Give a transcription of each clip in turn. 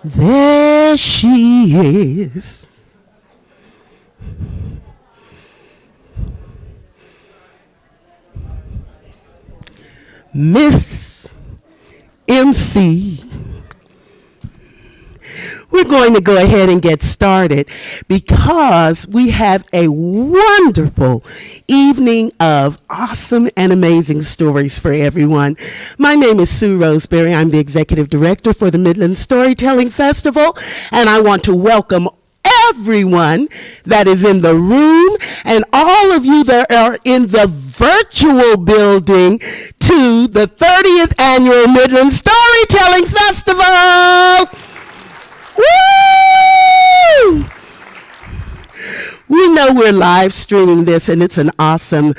There she is. Miss MC. We're going to go ahead and get started because we have a wonderful evening of awesome and amazing stories for everyone. My name is Sue Roseberry. I'm the executive director for the Midland Storytelling Festival, and I want to welcome everyone that is in the room and all of you that are in the virtual building to the 30th Annual Midland Storytelling Festival. Woo! We know we're live streaming this, and it's an awesome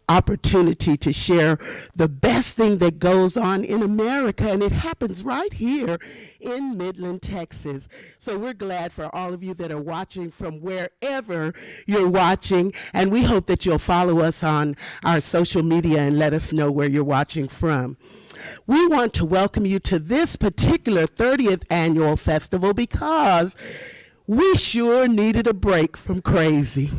opportunity to share the best thing that goes on in America, and it happens right here in Midland, Texas. So we're glad for all of you that are watching from wherever you're watching, and we hope that you'll follow us on our social media and let us know where you're watching from. We want to welcome you to this particular 30th annual festival because we sure needed a break from crazy.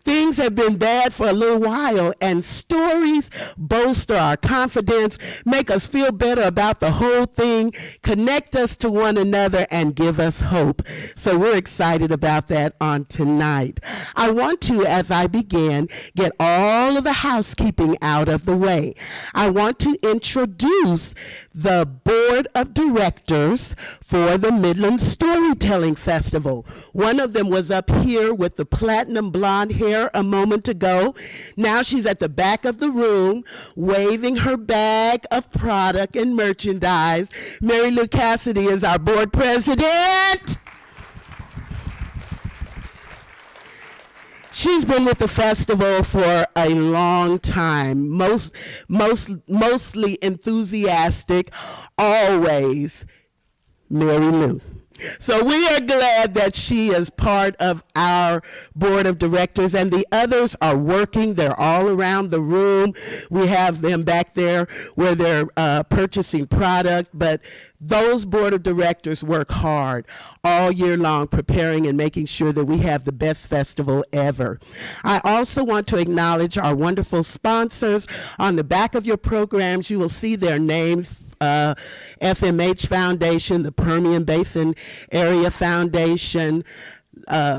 Things have been bad for a little while, and stories bolster our confidence, make us feel better about the whole thing, connect us to one another, and give us hope. So we're excited about that on tonight. I want to, as I begin, get all of the housekeeping out of the way. I want to introduce the board of directors for the Midland Storytelling Festival. One of them was up here with the platinum blonde hair a moment ago. Now she's at the back of the room waving her bag of product and merchandise. Mary Lou Cassidy is our board president. She's been with the festival for a long time, mostly enthusiastic, always Mary Lou. So we are glad that she is part of our board of directors, and the others are working. They're all around the room. We have them back there where they're purchasing product, but those board of directors work hard all year long preparing and making sure that we have the best festival ever. I also want to acknowledge our wonderful sponsors. On the back of your programs, you will see their names. FMH Foundation, the Permian Basin Area Foundation,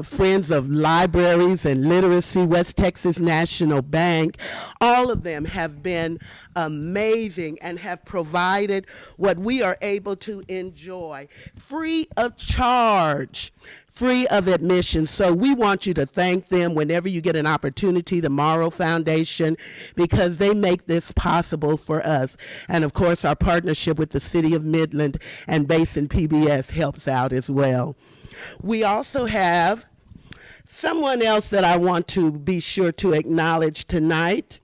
Friends of Libraries and Literacy, West Texas National Bank. All of them have been amazing and have provided what we are able to enjoy free of charge, free of admission. So we want you to thank them whenever you get an opportunity, the Morrow Foundation, because they make this possible for us. And of course, our partnership with the City of Midland and Basin PBS helps out as well. We also have someone else that I want to be sure to acknowledge tonight,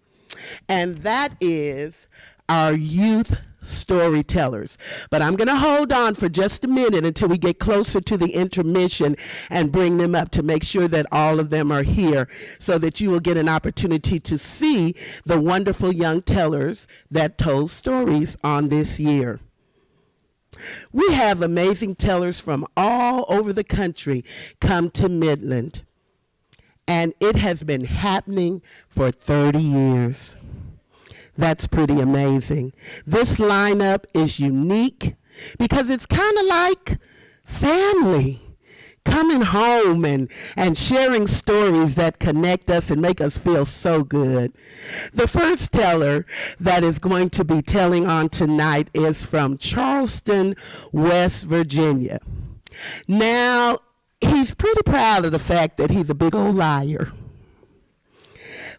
and that is our youth storytellers. But I'm going to hold on for just a minute until we get closer to the intermission and bring them up to make sure that all of them are here so that you will get an opportunity to see the wonderful young tellers that told stories on this year. We have amazing tellers from all over the country come to Midland, and it has been happening for 30 years. That's pretty amazing. This lineup is unique because it's kind of like family, coming home and sharing stories that connect us and make us feel so good. The first teller that is going to be telling on tonight is from Charleston, West Virginia. Now, he's pretty proud of the fact that he's a big old liar.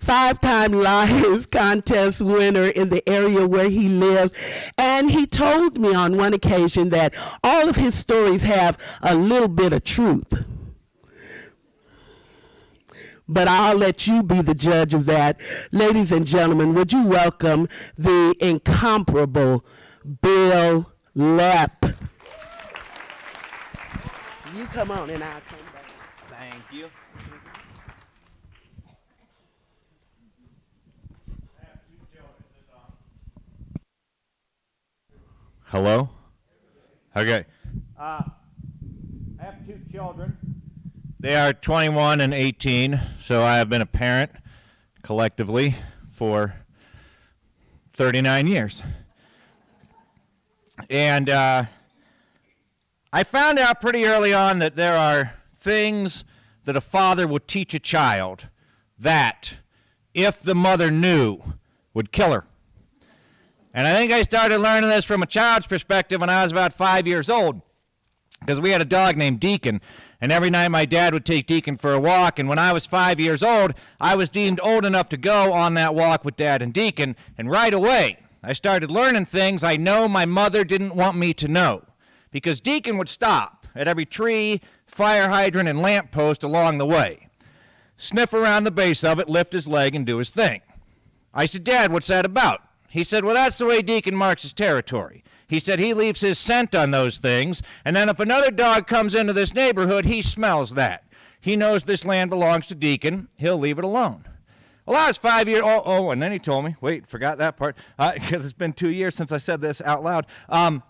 5-time Liars Contest winner in the area where he lives. And he told me on one occasion that all of his stories have a little bit of truth. But I'll let you be the judge of that. Ladies and gentlemen, would you welcome the incomparable Bill Lepp. You come on and I'll come back. Thank you. Hello? Okay. I have 2 children. They are 21 and 18, so I have been a parent collectively for 39 years. And I found out pretty early on that there are things that a father would teach a child that, if the mother knew, would kill her. And I think I started learning this from a child's perspective when I was about 5 years old, because we had a dog named Deacon, and every night my dad would take Deacon for a walk, and when I was 5 years old, I was deemed old enough to go on that walk with Dad and Deacon, and right away, I started learning things I know my mother didn't want me to know, because Deacon would stop at every tree, fire hydrant, and lamppost along the way, sniff around the base of it, lift his leg, and do his thing. I said, Dad, what's that about? He said, well, that's the way Deacon marks his territory. He said he leaves his scent on those things, and then if another dog comes into this neighborhood, he smells that. He knows this land belongs to Deacon. He'll leave it alone. Well, I was 5 years old. Oh, and then he told me, wait, forgot that part, because it's been 2 years since I said this out loud. And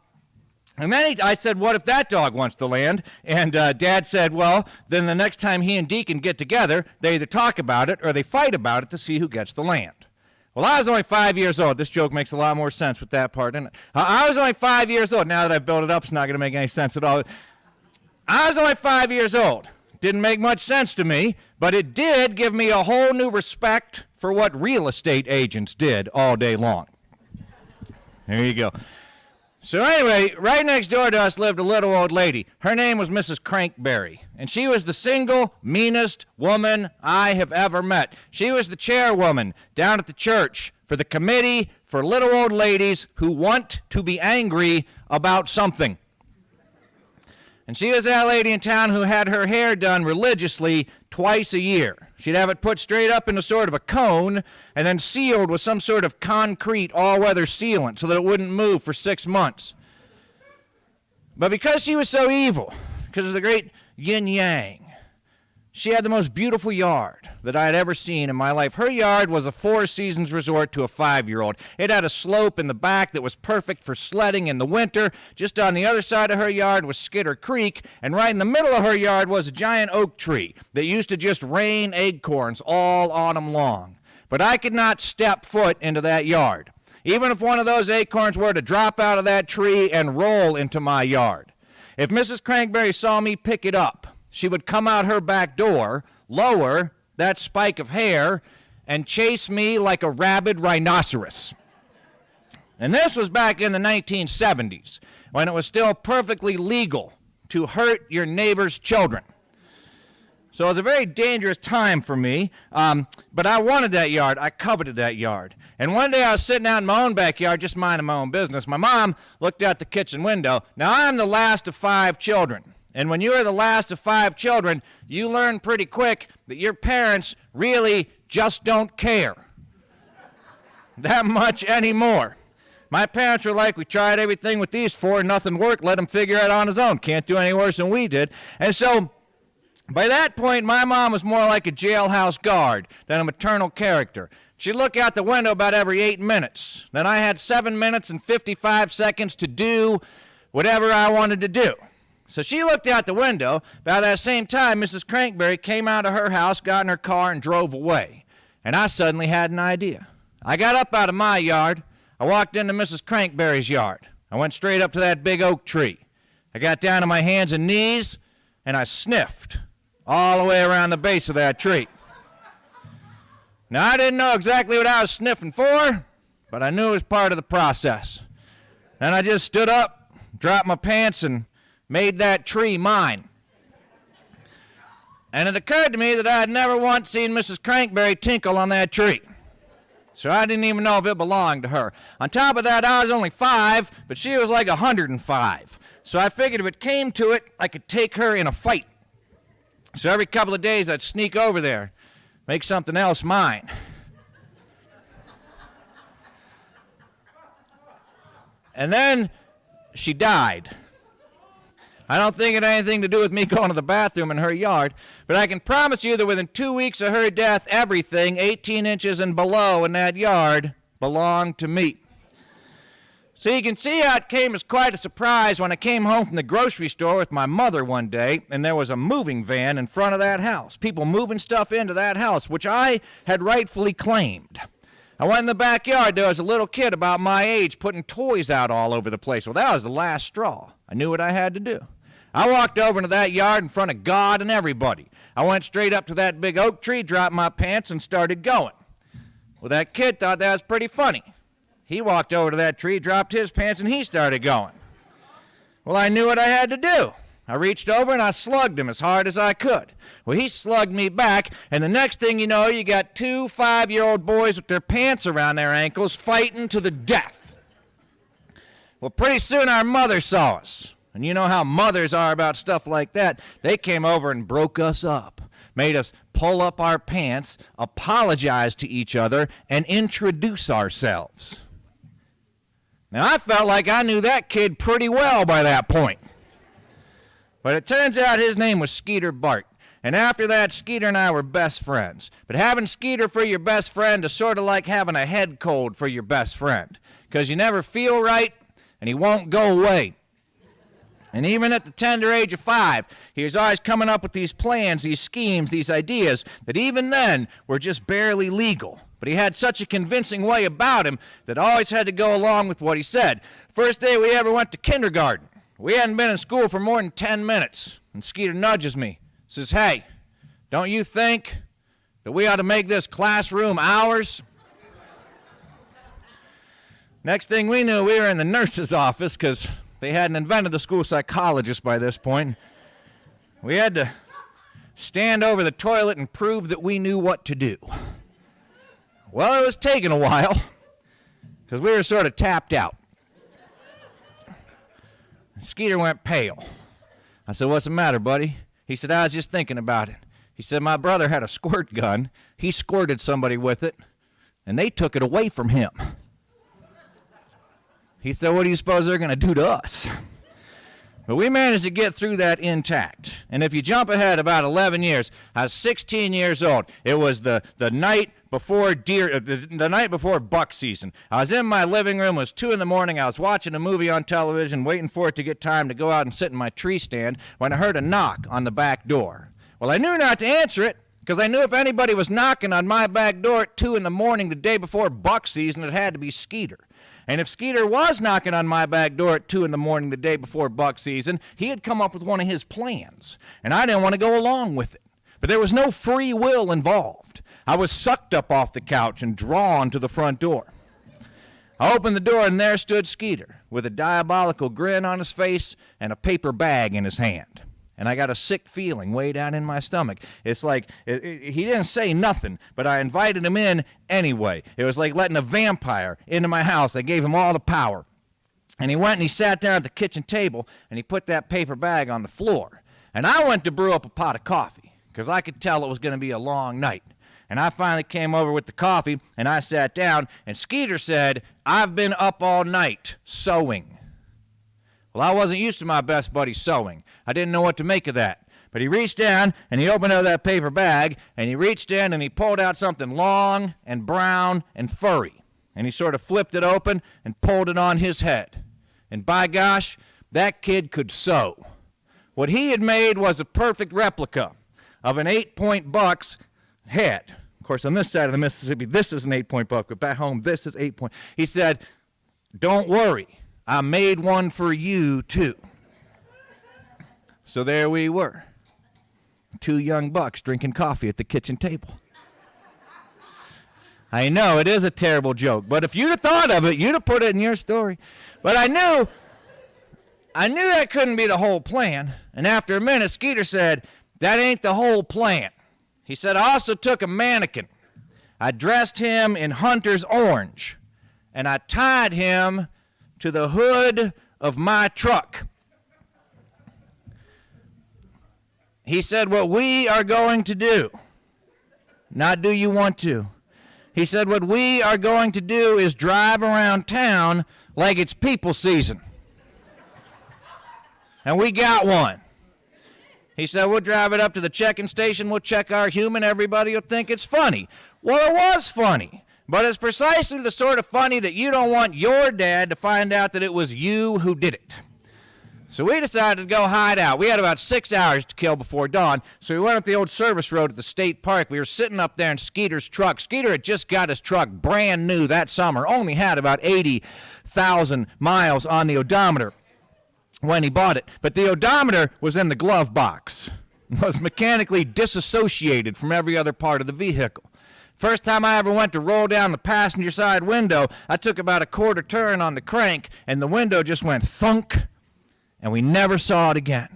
then I said, what if that dog wants the land? And Dad said, well, then the next time he and Deacon get together, they either talk about it or they fight about it to see who gets the land. Well, I was only 5 years old. This joke makes a lot more sense with that part in it. I was only 5 years old. Now that I've built it up, it's not going to make any sense at all. I was only 5 years old. Didn't make much sense to me, but it did give me a whole new respect for what real estate agents did all day long. There you go. So anyway, right next door to us lived a little old lady. Her name was Mrs. Crankberry, and she was the single meanest woman I have ever met. She was the chairwoman down at the church for the committee for little old ladies who want to be angry about something. And she was that lady in town who had her hair done religiously twice a year. She'd have it put straight up into sort of a cone and then sealed with some sort of concrete all-weather sealant so that it wouldn't move for 6 months. But because she was so evil, because of the great yin-yang, she had the most beautiful yard that I had ever seen in my life. Her yard was a Four Seasons resort to a 5-year-old. It had a slope in the back that was perfect for sledding in the winter. Just on the other side of her yard was Cedar Creek, and right in the middle of her yard was a giant oak tree that used to just rain acorns all autumn long. But I could not step foot into that yard, even if one of those acorns were to drop out of that tree and roll into my yard. If Mrs. Crankberry saw me pick it up, she would come out her back door, lower that spike of hair, and chase me like a rabid rhinoceros. And this was back in the 1970s, when it was still perfectly legal to hurt your neighbor's children. So it was a very dangerous time for me, but I wanted that yard. I coveted that yard. And one day I was sitting out in my own backyard, just minding my own business. My mom looked out the kitchen window. Now, I'm the last of 5 children. And when you are the last of 5 children, you learn pretty quick that your parents really just don't care that much anymore. My parents were like, we tried everything with these 4, nothing worked, let him figure it on his own. Can't do any worse than we did. And so by that point, my mom was more like a jailhouse guard than a maternal character. She'd look out the window about every 8 minutes. Then I had 7 minutes and 55 seconds to do whatever I wanted to do. So she looked out the window. About that same time, Mrs. Crankberry came out of her house, got in her car, and drove away. And I suddenly had an idea. I got up out of my yard. I walked into Mrs. Crankberry's yard. I went straight up to that big oak tree. I got down on my hands and knees, and I sniffed all the way around the base of that tree. Now, I didn't know exactly what I was sniffing for, but I knew it was part of the process. Then I just stood up, dropped my pants, and made that tree mine. And it occurred to me that I had never once seen Mrs. Crankberry tinkle on that tree. So I didn't even know if it belonged to her. On top of that, I was only 5, but she was like 105. So I figured if it came to it, I could take her in a fight. So every couple of days, I'd sneak over there, make something else mine. And then she died. I don't think it had anything to do with me going to the bathroom in her yard, but I can promise you that within 2 weeks of her death, everything 18 inches and below in that yard belonged to me. So you can see how it came as quite a surprise when I came home from the grocery store with my mother one day, and there was a moving van in front of that house. People moving stuff into that house, which I had rightfully claimed. I went in the backyard. There was a little kid about my age putting toys out all over the place. Well, that was the last straw. I knew what I had to do. I walked over into that yard in front of God and everybody. I went straight up to that big oak tree, dropped my pants, and started going. Well, that kid thought that was pretty funny. He walked over to that tree, dropped his pants, and he started going. Well, I knew what I had to do. I reached over and I slugged him as hard as I could. Well, he slugged me back, and the next thing you know, you got 2 5-year-old boys with their pants around their ankles fighting to the death. Well, pretty soon our mother saw us. And you know how mothers are about stuff like that. They came over and broke us up, made us pull up our pants, apologize to each other, and introduce ourselves. Now, I felt like I knew that kid pretty well by that point. But it turns out his name was Skeeter Bart. And after that, Skeeter and I were best friends. But having Skeeter for your best friend is sort of like having a head cold for your best friend, because you never feel right, and he won't go away. And even at the tender age of 5, he was always coming up with these plans, these schemes, these ideas that even then were just barely legal. But he had such a convincing way about him that I always had to go along with what he said. First day we ever went to kindergarten, we hadn't been in school for more than 10 minutes. And Skeeter nudges me, says, "Hey, don't you think that we ought to make this classroom ours?" Next thing we knew, we were in the nurse's office because they hadn't invented the school psychologist by this point. We had to stand over the toilet and prove that we knew what to do. Well, it was taking a while because we were sort of tapped out. Skeeter went pale. I said, "What's the matter, buddy?" He said, "I was just thinking about it." He said, "My brother had a squirt gun. He squirted somebody with it, and they took it away from him." He said, "What do you suppose they're going to do to us?" But we managed to get through that intact. And if you jump ahead about 11 years, I was 16 years old. It was the night before the night before buck season. I was in my living room. It was 2 in the morning. I was watching a movie on television, waiting for it to get time to go out and sit in my tree stand, when I heard a knock on the back door. Well, I knew not to answer it, because I knew if anybody was knocking on my back door at 2 in the morning the day before buck season, it had to be Skeeter. And if Skeeter was knocking on my back door at 2 in the morning the day before buck season, he had come up with one of his plans, and I didn't want to go along with it. But there was no free will involved. I was sucked up off the couch and drawn to the front door. I opened the door, and there stood Skeeter with a diabolical grin on his face and a paper bag in his hand. And I got a sick feeling way down in my stomach. It's like, he didn't say nothing, but I invited him in anyway. It was like letting a vampire into my house. I gave him all the power. And he went and he sat down at the kitchen table, and he put that paper bag on the floor. And I went to brew up a pot of coffee, because I could tell it was going to be a long night. And I finally came over with the coffee, and I sat down, and Skeeter said, "I've been up all night sewing." Well, I wasn't used to my best buddy sewing. I didn't know what to make of that. But he reached down, and he opened up that paper bag, and he reached in, and he pulled out something long and brown and furry. And he sort of flipped it open and pulled it on his head. And by gosh, that kid could sew. What he had made was a perfect replica of an 8-point buck's head. Of course, on this side of the Mississippi, this is an 8-point buck, but back home, this is 8-point. He said, "Don't worry, I made one for you, too." So there we were, 2 young bucks drinking coffee at the kitchen table. I know, it is a terrible joke, but if you'd have thought of it, you'd have put it in your story. But I knew that couldn't be the whole plan. And after a minute, Skeeter said, "That ain't the whole plan." He said, "I also took a mannequin. I dressed him in hunter's orange, and I tied him to the hood of my truck." He said, "What we are going to do," not do you want to. He said, "What we are going to do is drive around town like it's people season." And we got one. He said, "We'll drive it up to the checking station. We'll check our human. Everybody will think it's funny." Well, it was funny. But it's precisely the sort of funny that you don't want your dad to find out that it was you who did it. So we decided to go hide out. We had about 6 hours to kill before dawn, so we went up the old service road at the state park. We were sitting up there in Skeeter's truck. Skeeter had just got his truck brand new that summer, only had about 80,000 miles on the odometer when he bought it. But the odometer was in the glove box. It was mechanically disassociated from every other part of the vehicle. First time I ever went to roll down the passenger side window, I took about a quarter turn on the crank, and the window just went thunk, and we never saw it again.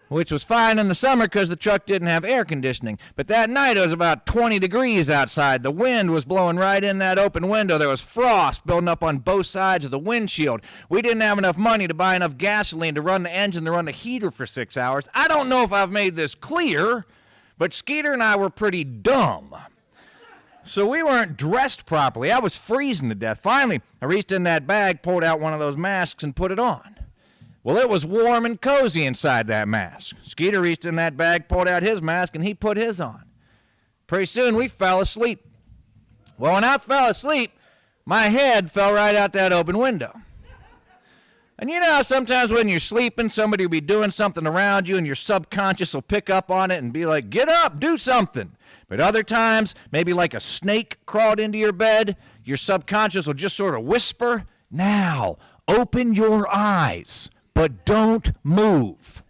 Which was fine in the summer because the truck didn't have air conditioning. But that night it was about 20 degrees outside. The wind was blowing right in that open window. There was frost building up on both sides of the windshield. We didn't have enough money to buy enough gasoline to run the engine to run the heater for 6 hours. I don't know if I've made this clear, but Skeeter and I were pretty dumb. So we weren't dressed properly. I was freezing to death. Finally, I reached in that bag, pulled out one of those masks, and put it on. Well, it was warm and cozy inside that mask. Skeeter reached in that bag, pulled out his mask, and he put his on. Pretty soon, we fell asleep. Well, when I fell asleep, my head fell right out that open window. And you know how sometimes when you're sleeping, somebody will be doing something around you, and your subconscious will pick up on it and be like, get up, do something. But other times, maybe like a snake crawled into your bed, your subconscious will just sort of whisper, now, open your eyes. But don't move.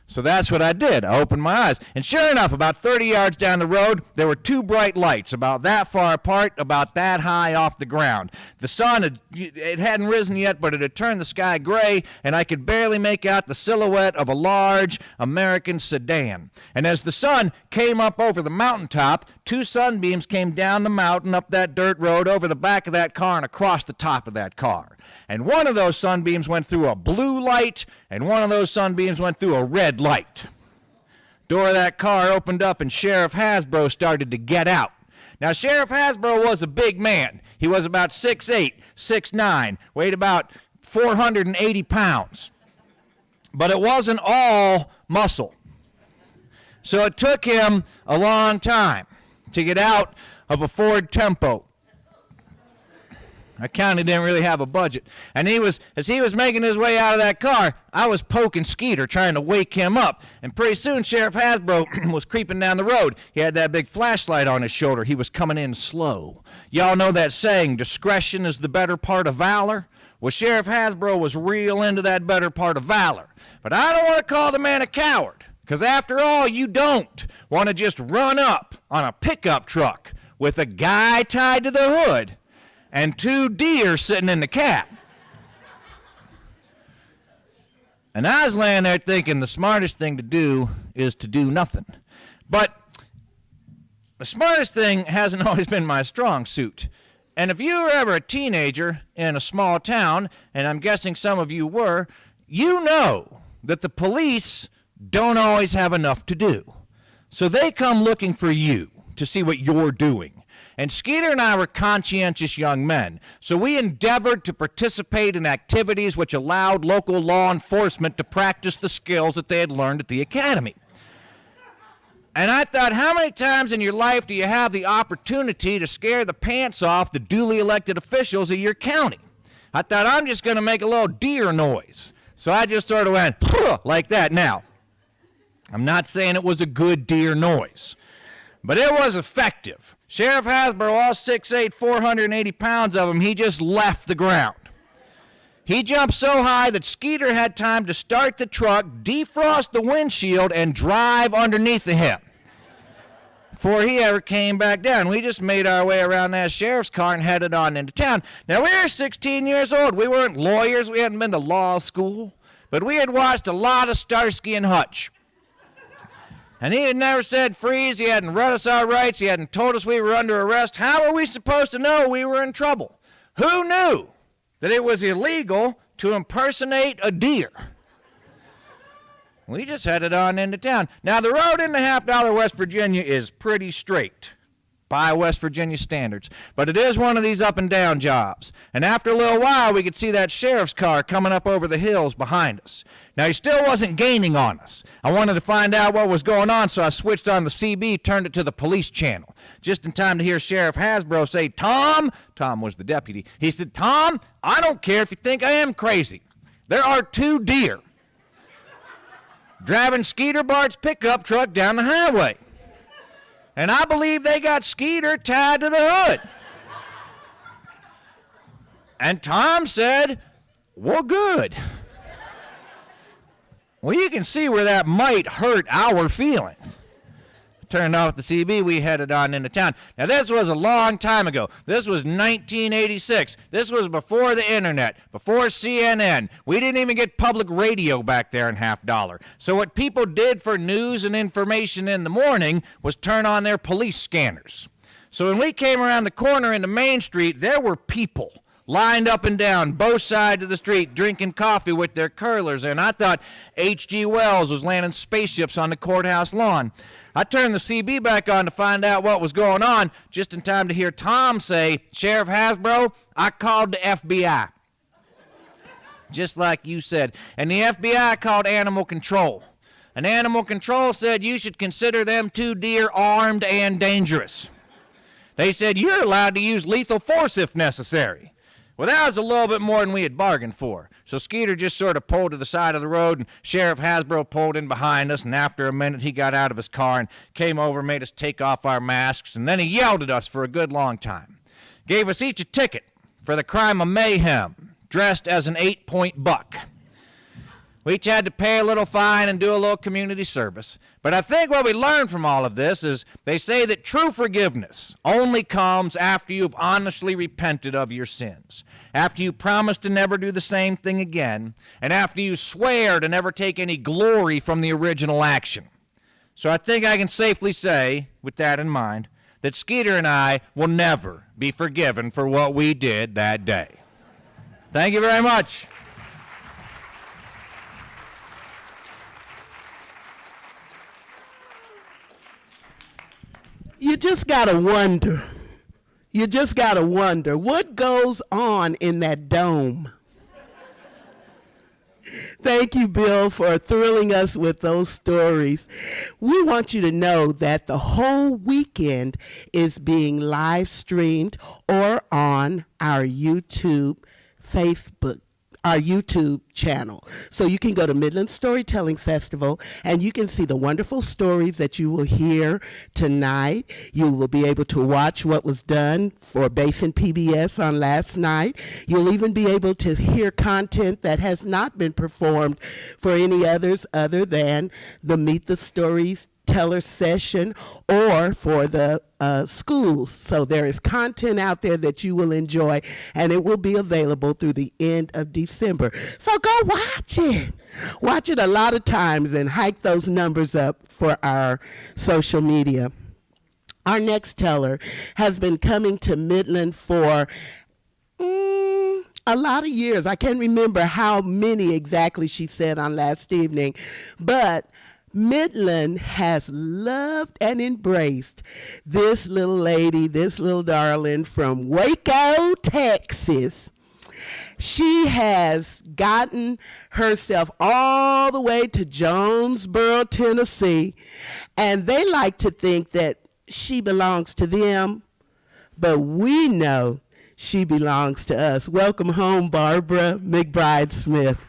So that's what I did. I opened my eyes. And sure enough, about 30 yards down the road, there were two bright lights about that far apart, about that high off the ground. The sun, it hadn't risen yet, but it had turned the sky gray, and I could barely make out the silhouette of a large American sedan. And as the sun came up over the mountaintop, two sunbeams came down the mountain, up that dirt road, over the back of that car, and across the top of that car. And one of those sunbeams went through a blue light, and one of those sunbeams went through a red light. Door of that car opened up, and Sheriff Hasbro started to get out. Now, Sheriff Hasbro was a big man. He was about 6'8", 6'9", weighed about 480 pounds. But it wasn't all muscle. So it took him a long time to get out of a Ford Tempo. Our county didn't really have a budget. And as he was making his way out of that car, I was poking Skeeter, trying to wake him up. And pretty soon, Sheriff Hasbro was creeping down the road. He had that big flashlight on his shoulder. He was coming in slow. Y'all know that saying, discretion is the better part of valor? Well, Sheriff Hasbro was real into that better part of valor. But I don't want to call the man a coward, because after all, you don't want to just run up on a pickup truck with a guy tied to the hood and two deer sitting in the cab. And I was laying there thinking the smartest thing to do is to do nothing. But the smartest thing hasn't always been my strong suit. And if you were ever a teenager in a small town, and I'm guessing some of you were, you know that the police don't always have enough to do. So they come looking for you to see what you're doing. And Skeeter and I were conscientious young men, so we endeavored to participate in activities which allowed local law enforcement to practice the skills that they had learned at the academy. And I thought, how many times in your life do you have the opportunity to scare the pants off the duly elected officials of your county? I thought, I'm just going to make a little deer noise. So I just sort of went, like that. Now, I'm not saying it was a good deer noise, but it was effective. Sheriff Hasbro, all 6'8", 480 pounds of him, he just left the ground. He jumped so high that Skeeter had time to start the truck, defrost the windshield, and drive underneath of him before he ever came back down. We just made our way around that sheriff's car and headed on into town. Now, we were 16 years old. We weren't lawyers. We hadn't been to law school. But we had watched a lot of Starsky and Hutch. And he had never said freeze. He hadn't read us our rights. He hadn't told us we were under arrest. How were we supposed to know we were in trouble? Who knew that it was illegal to impersonate a deer? We just headed on into town. Now, the road into $50 West Virginia is pretty straight. by West Virginia standards. But it is one of these up and down jobs. And after a little while, we could see that sheriff's car coming up over the hills behind us. Now, he still wasn't gaining on us. I wanted to find out what was going on, so I switched on the CB, turned it to the police channel, just in time to hear Sheriff Hasbro say, Tom was the deputy. He said, Tom, I don't care if you think I am crazy. There are 2 deer driving Skeeter Bart's pickup truck down the highway. And I believe they got Skeeter tied to the hood. And Tom said, well, good. Well, you can see where that might hurt our feelings. Turned off the CB, we headed on into town. Now, this was a long time ago. This was 1986. This was before the internet, before CNN. We didn't even get public radio back there in half dollar. So what people did for news and information in the morning was turn on their police scanners. So when we came around the corner into Main Street, there were people lined up and down both sides of the street drinking coffee with their curlers. And I thought H.G. Wells was landing spaceships on the courthouse lawn. I turned the CB back on to find out what was going on, just in time to hear Tom say, Sheriff Hasbro, I called the FBI. Just like you said. And the FBI called Animal Control. And Animal Control said you should consider them 2 deer armed and dangerous. They said you're allowed to use lethal force if necessary. Well, that was a little bit more than we had bargained for. So Skeeter just sort of pulled to the side of the road, and Sheriff Hasbro pulled in behind us, and after a minute he got out of his car and came over, made us take off our masks, and then he yelled at us for a good long time. Gave us each a ticket for the crime of mayhem, dressed as an 8-point buck. We each had to pay a little fine and do a little community service. But I think what we learned from all of this is they say that true forgiveness only comes after you've honestly repented of your sins, after you promise to never do the same thing again, and after you swear to never take any glory from the original action. So I think I can safely say, with that in mind, that Skeeter and I will never be forgiven for what we did that day. Thank you very much. You just got to wonder what goes on in that dome. Thank you, Bill, for thrilling us with those stories. We want you to know that the whole weekend is being live streamed or on our YouTube channel. So you can go to Midland Storytelling Festival and you can see the wonderful stories that you will hear tonight. You will be able to watch what was done for Basin PBS on last night. You'll even be able to hear content that has not been performed for any others other than the Meet the Stories Teller session or for the schools. So there is content out there that you will enjoy, and it will be available through the end of December. So go watch it. Watch it a lot of times and hike those numbers up for our social media. Our next teller has been coming to Midland for a lot of years. I can't remember how many exactly she said on last evening, but Midland has loved and embraced this little lady, this little darling from Waco, Texas. She has gotten herself all the way to Jonesboro, Tennessee, and they like to think that she belongs to them, but we know she belongs to us. Welcome home, Barbara Mcbride Smith.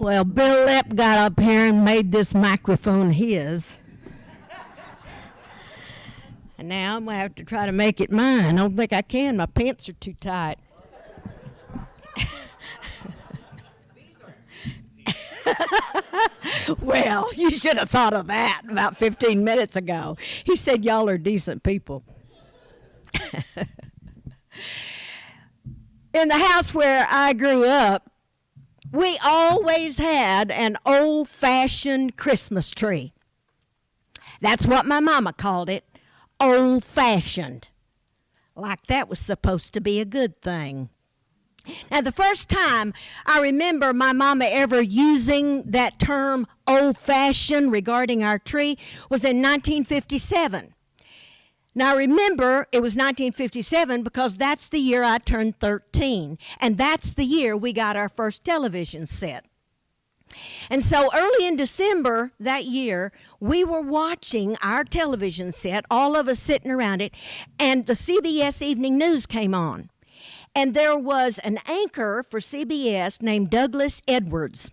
Well, Bill Lepp got up here and made this microphone his. And now I'm going to have to try to make it mine. I don't think I can. My pants are too tight. Well, you should have thought of that about 15 minutes ago. He said y'all are decent people. In the house where I grew up, we always had an old-fashioned Christmas tree. That's what my mama called it, old-fashioned. Like that was supposed to be a good thing. Now, the first time I remember my mama ever using that term old-fashioned regarding our tree was in 1957. Now, remember, it was 1957 because that's the year I turned 13, and that's the year we got our first television set. And so early in December that year, we were watching our television set, all of us sitting around it, and the CBS Evening News came on. And there was an anchor for CBS named Douglas Edwards,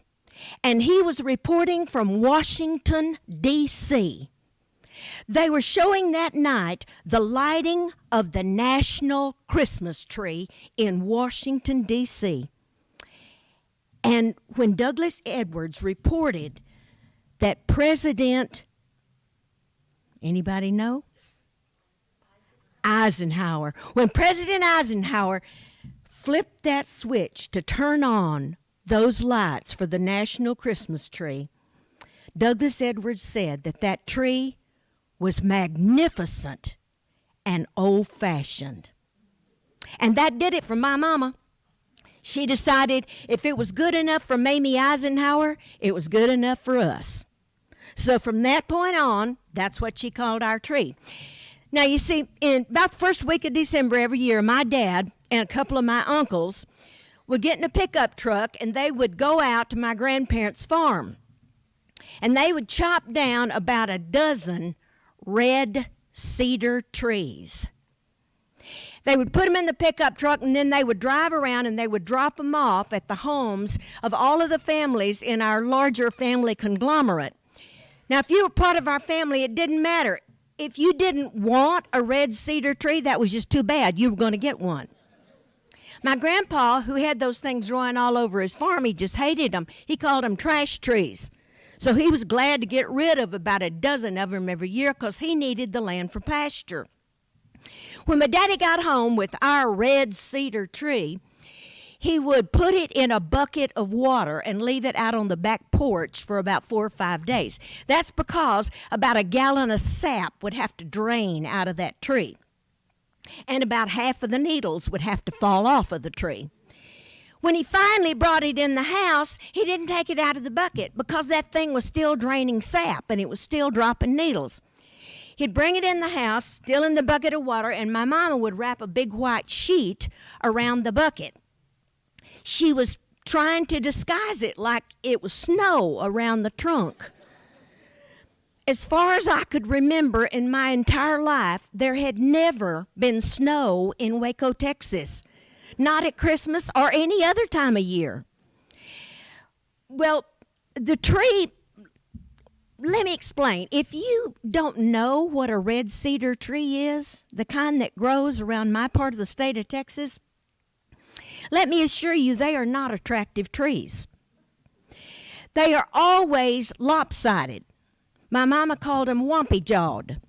and he was reporting from Washington, D.C. They were showing that night the lighting of the National Christmas tree in Washington, D.C. And when Douglas Edwards reported that anybody know? Eisenhower. When President Eisenhower flipped that switch to turn on those lights for the National Christmas tree, Douglas Edwards said that that tree was magnificent and old-fashioned. And that did it for my mama. She decided if it was good enough for Mamie Eisenhower, it was good enough for us. So from that point on, that's what she called our tree. Now, you see, in about the first week of December every year, my dad and a couple of my uncles would get in a pickup truck, and they would go out to my grandparents' farm. And they would chop down about a dozen red cedar trees. They would put them in the pickup truck, and then they would drive around and they would drop them off at the homes of all of the families in our larger family conglomerate. Now, if you were part of our family, it didn't matter. If you didn't want a red cedar tree, that was just too bad. You were going to get one. My grandpa, who had those things growing all over his farm, he just hated them. He called them trash trees. So he was glad to get rid of about a dozen of them every year because he needed the land for pasture. When my daddy got home with our red cedar tree, he would put it in a bucket of water and leave it out on the back porch for about 4 or 5 days. That's because about a gallon of sap would have to drain out of that tree. And about half of the needles would have to fall off of the tree. When he finally brought it in the house, he didn't take it out of the bucket because that thing was still draining sap and it was still dropping needles. He'd bring it in the house, still in the bucket of water, and my mama would wrap a big white sheet around the bucket. She was trying to disguise it like it was snow around the trunk. As far as I could remember in my entire life, there had never been snow in Waco, Texas. Not at Christmas or any other time of year. Well, the tree, let me explain. If you don't know what a red cedar tree is, the kind that grows around my part of the state of Texas, let me assure you they are not attractive trees. They are always lopsided. My mama called them wampy-jawed.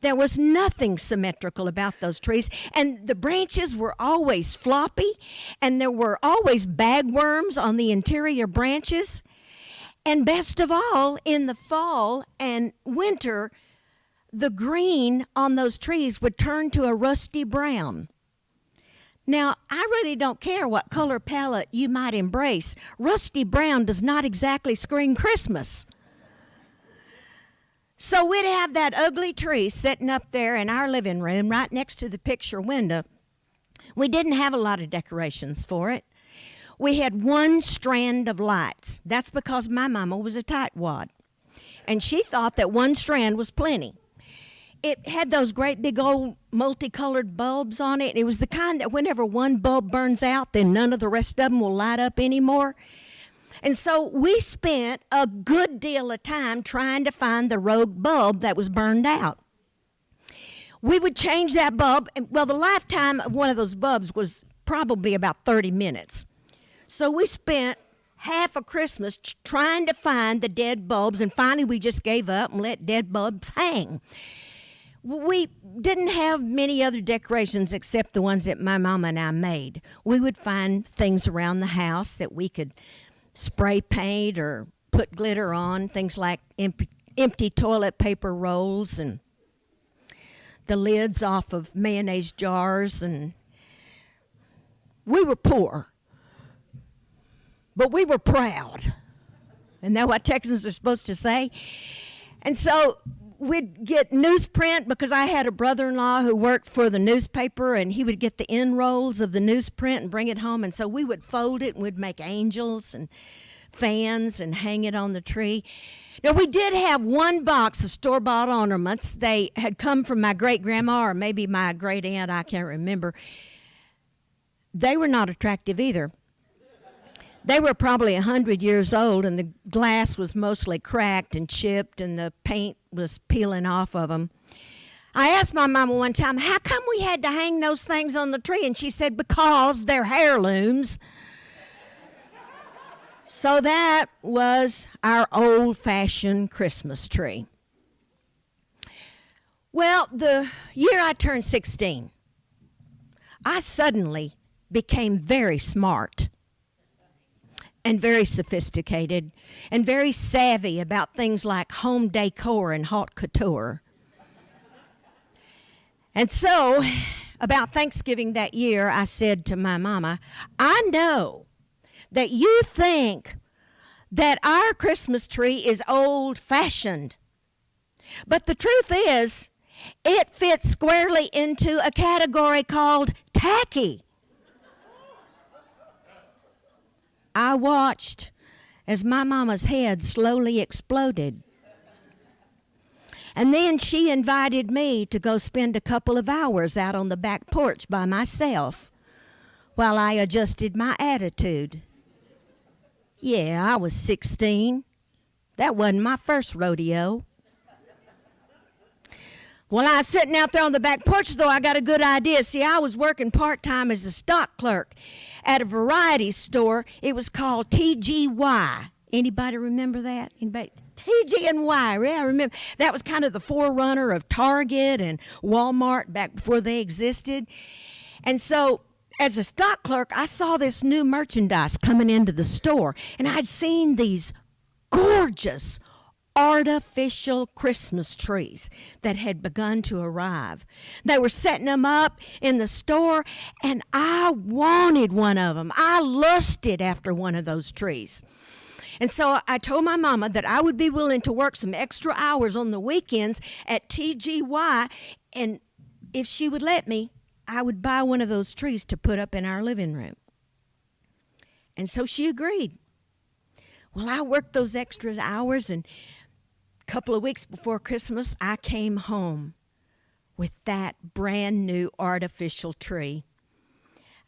There was nothing symmetrical about those trees, and the branches were always floppy, and there were always bagworms on the interior branches. And best of all, in the fall and winter, the green on those trees would turn to a rusty brown. Now, I really don't care what color palette you might embrace. Rusty brown does not exactly scream Christmas. So we'd have that ugly tree sitting up there in our living room right next to the picture window. We didn't have a lot of decorations for it. We had one strand of lights. That's because my mama was a tightwad. And she thought that one strand was plenty. It had those great big old multicolored bulbs on it. It was the kind that whenever one bulb burns out, then none of the rest of them will light up anymore. And so we spent a good deal of time trying to find the rogue bulb that was burned out. We would change that bulb. Well, the lifetime of one of those bulbs was probably about 30 minutes. So we spent half of Christmas trying to find the dead bulbs, and finally we just gave up and let dead bulbs hang. We didn't have many other decorations except the ones that my mama and I made. We would find things around the house that we could spray paint or put glitter on, things like empty toilet paper rolls and the lids off of mayonnaise jars and we were poor, but we were proud. Isn't that what Texans are supposed to say? And so we'd get newsprint because I had a brother-in-law who worked for the newspaper, and he would get the end rolls of the newsprint and bring it home. And so we would fold it and we'd make angels and fans and hang it on the tree. Now, we did have one box of store-bought ornaments. They had come from my great-grandma or maybe my great-aunt, I can't remember. They were not attractive either. They were probably 100 years old, and the glass was mostly cracked and chipped, and the paint was peeling off of them. I asked my mama one time, how come we had to hang those things on the tree? And she said, because they're heirlooms. So that was our old-fashioned Christmas tree. Well, the year I turned 16, I suddenly became very smart and very sophisticated and very savvy about things like home decor and haute couture. And so, about Thanksgiving that year, I said to my mama, I know that you think that our Christmas tree is old-fashioned, but the truth is, it fits squarely into a category called tacky. I watched as my mama's head slowly exploded. And then she invited me to go spend a couple of hours out on the back porch by myself while I adjusted my attitude. Yeah, I was 16. That wasn't my first rodeo. While I was sitting out there on the back porch, though, I got a good idea. See, I was working part-time as a stock clerk at a variety store. It was called TGY. Anybody remember that? Anybody? TG&Y, yeah, I remember. That was kind of the forerunner of Target and Walmart back before they existed. And so, as a stock clerk, I saw this new merchandise coming into the store, and I'd seen these gorgeous artificial Christmas trees that had begun to arrive. They were setting them up in the store, and I wanted one of them. I lusted after one of those trees. And so I told my mama that I would be willing to work some extra hours on the weekends at TGY, and if she would let me, I would buy one of those trees to put up in our living room. And so she agreed. Well, I worked those extra hours, and a couple of weeks before Christmas, I came home with that brand new artificial tree.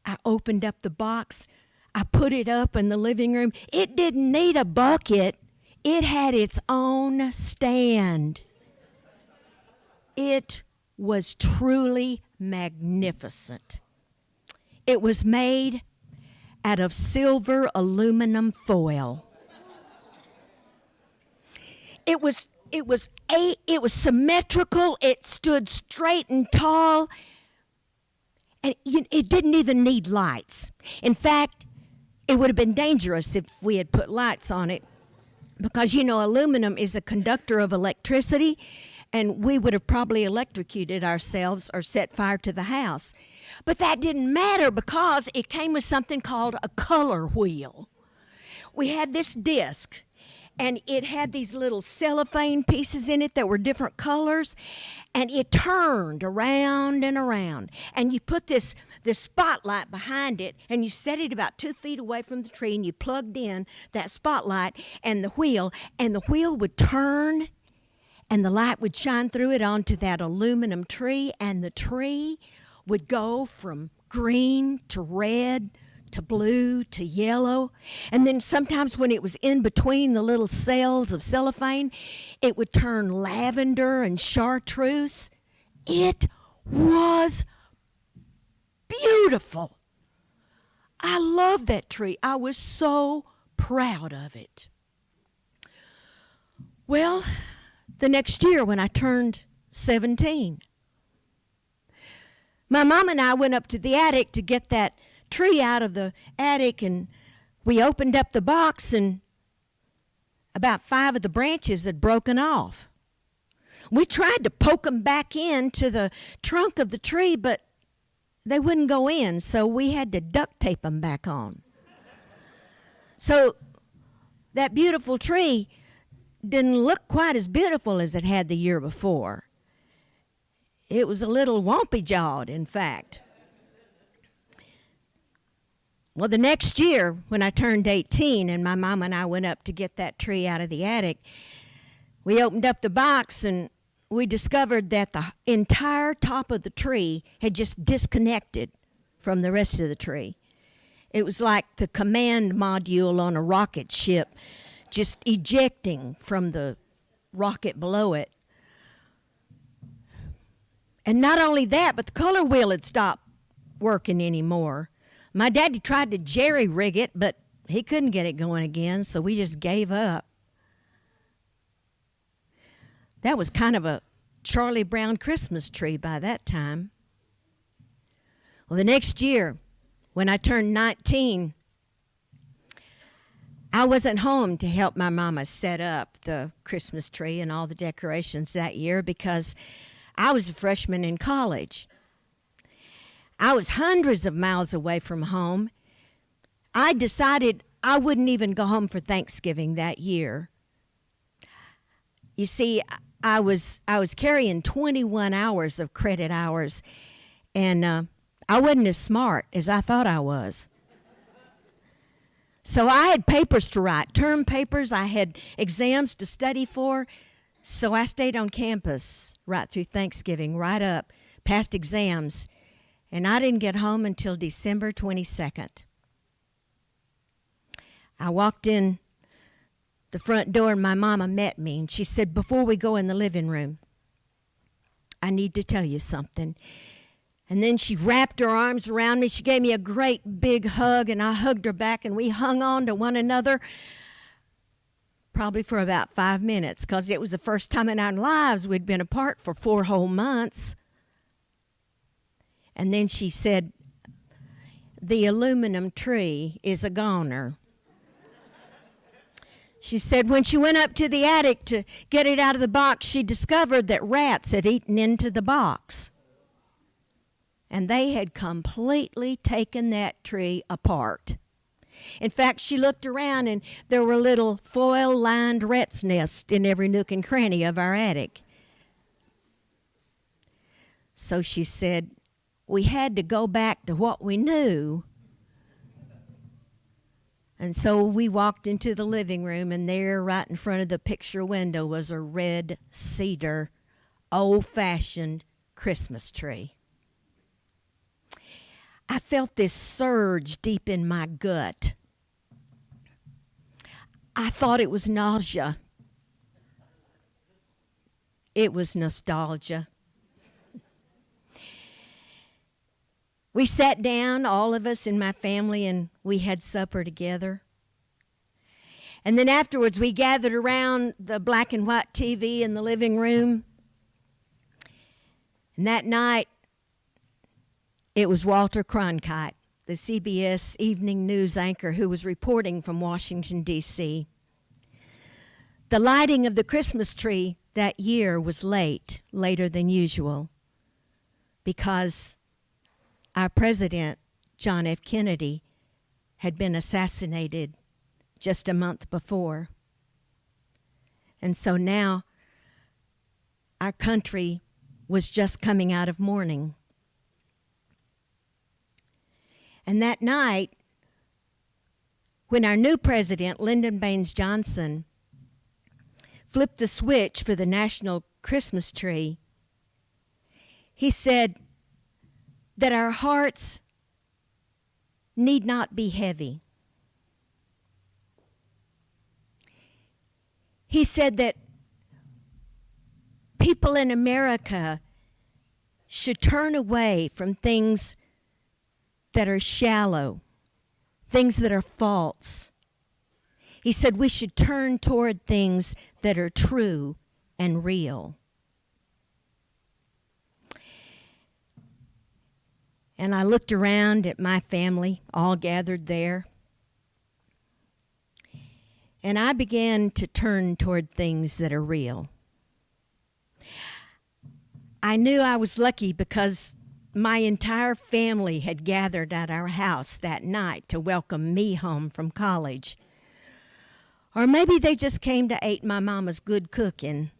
I opened up the box. I put it up in the living room. It didn't need a bucket. It had its own stand. It was truly magnificent. It was made out of silver aluminum foil. It was symmetrical. It stood straight and tall, and it didn't even need lights. In fact, it would have been dangerous if we had put lights on it, because aluminum is a conductor of electricity, and we would have probably electrocuted ourselves or set fire to the house. But that didn't matter because it came with something called a color wheel. We had this disc, and it had these little cellophane pieces in it that were different colors, and it turned around and around. And you put this spotlight behind it, and you set it about 2 feet away from the tree, and you plugged in that spotlight and the wheel would turn, and the light would shine through it onto that aluminum tree, and the tree would go from green to red to blue to yellow. And then sometimes when it was in between the little cells of cellophane, it would turn lavender and chartreuse. It was beautiful. I love that tree. I was so proud of it. Well, the next year when I turned 17, my mom and I went up to the attic to get that tree out of the attic, and we opened up the box, and about 5 of the branches had broken off. We tried to poke them back into the trunk of the tree, but they wouldn't go in, so we had to duct tape them back on. So that beautiful tree didn't look quite as beautiful as it had the year before. It was a little wompy-jawed, in fact. Well, the next year, when I turned 18 and my mom and I went up to get that tree out of the attic, we opened up the box and we discovered that the entire top of the tree had just disconnected from the rest of the tree. It was like the command module on a rocket ship just ejecting from the rocket below it. And not only that, but the color wheel had stopped working anymore. My daddy tried to jerry-rig it, but he couldn't get it going again, so we just gave up. That was kind of a Charlie Brown Christmas tree by that time. Well, the next year, when I turned 19, I wasn't home to help my mama set up the Christmas tree and all the decorations that year because I was a freshman in college. I was hundreds of miles away from home. I decided I wouldn't even go home for Thanksgiving that year. You see, I was carrying 21 hours of credit hours, and I wasn't as smart as I thought I was. So I had papers to write, term papers. I had exams to study for. So I stayed on campus right through Thanksgiving, right up, past exams. And I didn't get home until December 22nd. I walked in the front door and my mama met me. And she said, before we go in the living room, I need to tell you something. And then she wrapped her arms around me. She gave me a great big hug, and I hugged her back, and we hung on to one another probably for about 5 minutes because it was the first time in our lives we'd been apart for 4 whole months. And then she said, the aluminum tree is a goner. She said when she went up to the attic to get it out of the box, she discovered that rats had eaten into the box. And they had completely taken that tree apart. In fact, she looked around and there were little foil-lined rat's nests in every nook and cranny of our attic. So she said, we had to go back to what we knew. And so we walked into the living room, and there, right in front of the picture window, was a red cedar, old-fashioned Christmas tree. I felt this surge deep in my gut. I thought it was nausea. It was nostalgia. We sat down, all of us in my family, and we had supper together. And then afterwards, we gathered around the black and white TV in the living room. And that night, it was Walter Cronkite, the CBS evening news anchor who was reporting from Washington, D.C. The lighting of the Christmas tree that year was later than usual, because our president, John F. Kennedy, had been assassinated just a month before. And so now our country was just coming out of mourning. And that night, when our new president, Lyndon Baines Johnson, flipped the switch for the national Christmas tree, he said that our hearts need not be heavy. He said that people in America should turn away from things that are shallow, things that are false. He said we should turn toward things that are true and real. And I looked around at my family, all gathered there, and I began to turn toward things that are real. I knew I was lucky because my entire family had gathered at our house that night to welcome me home from college. Or maybe they just came to eat my mama's good cooking.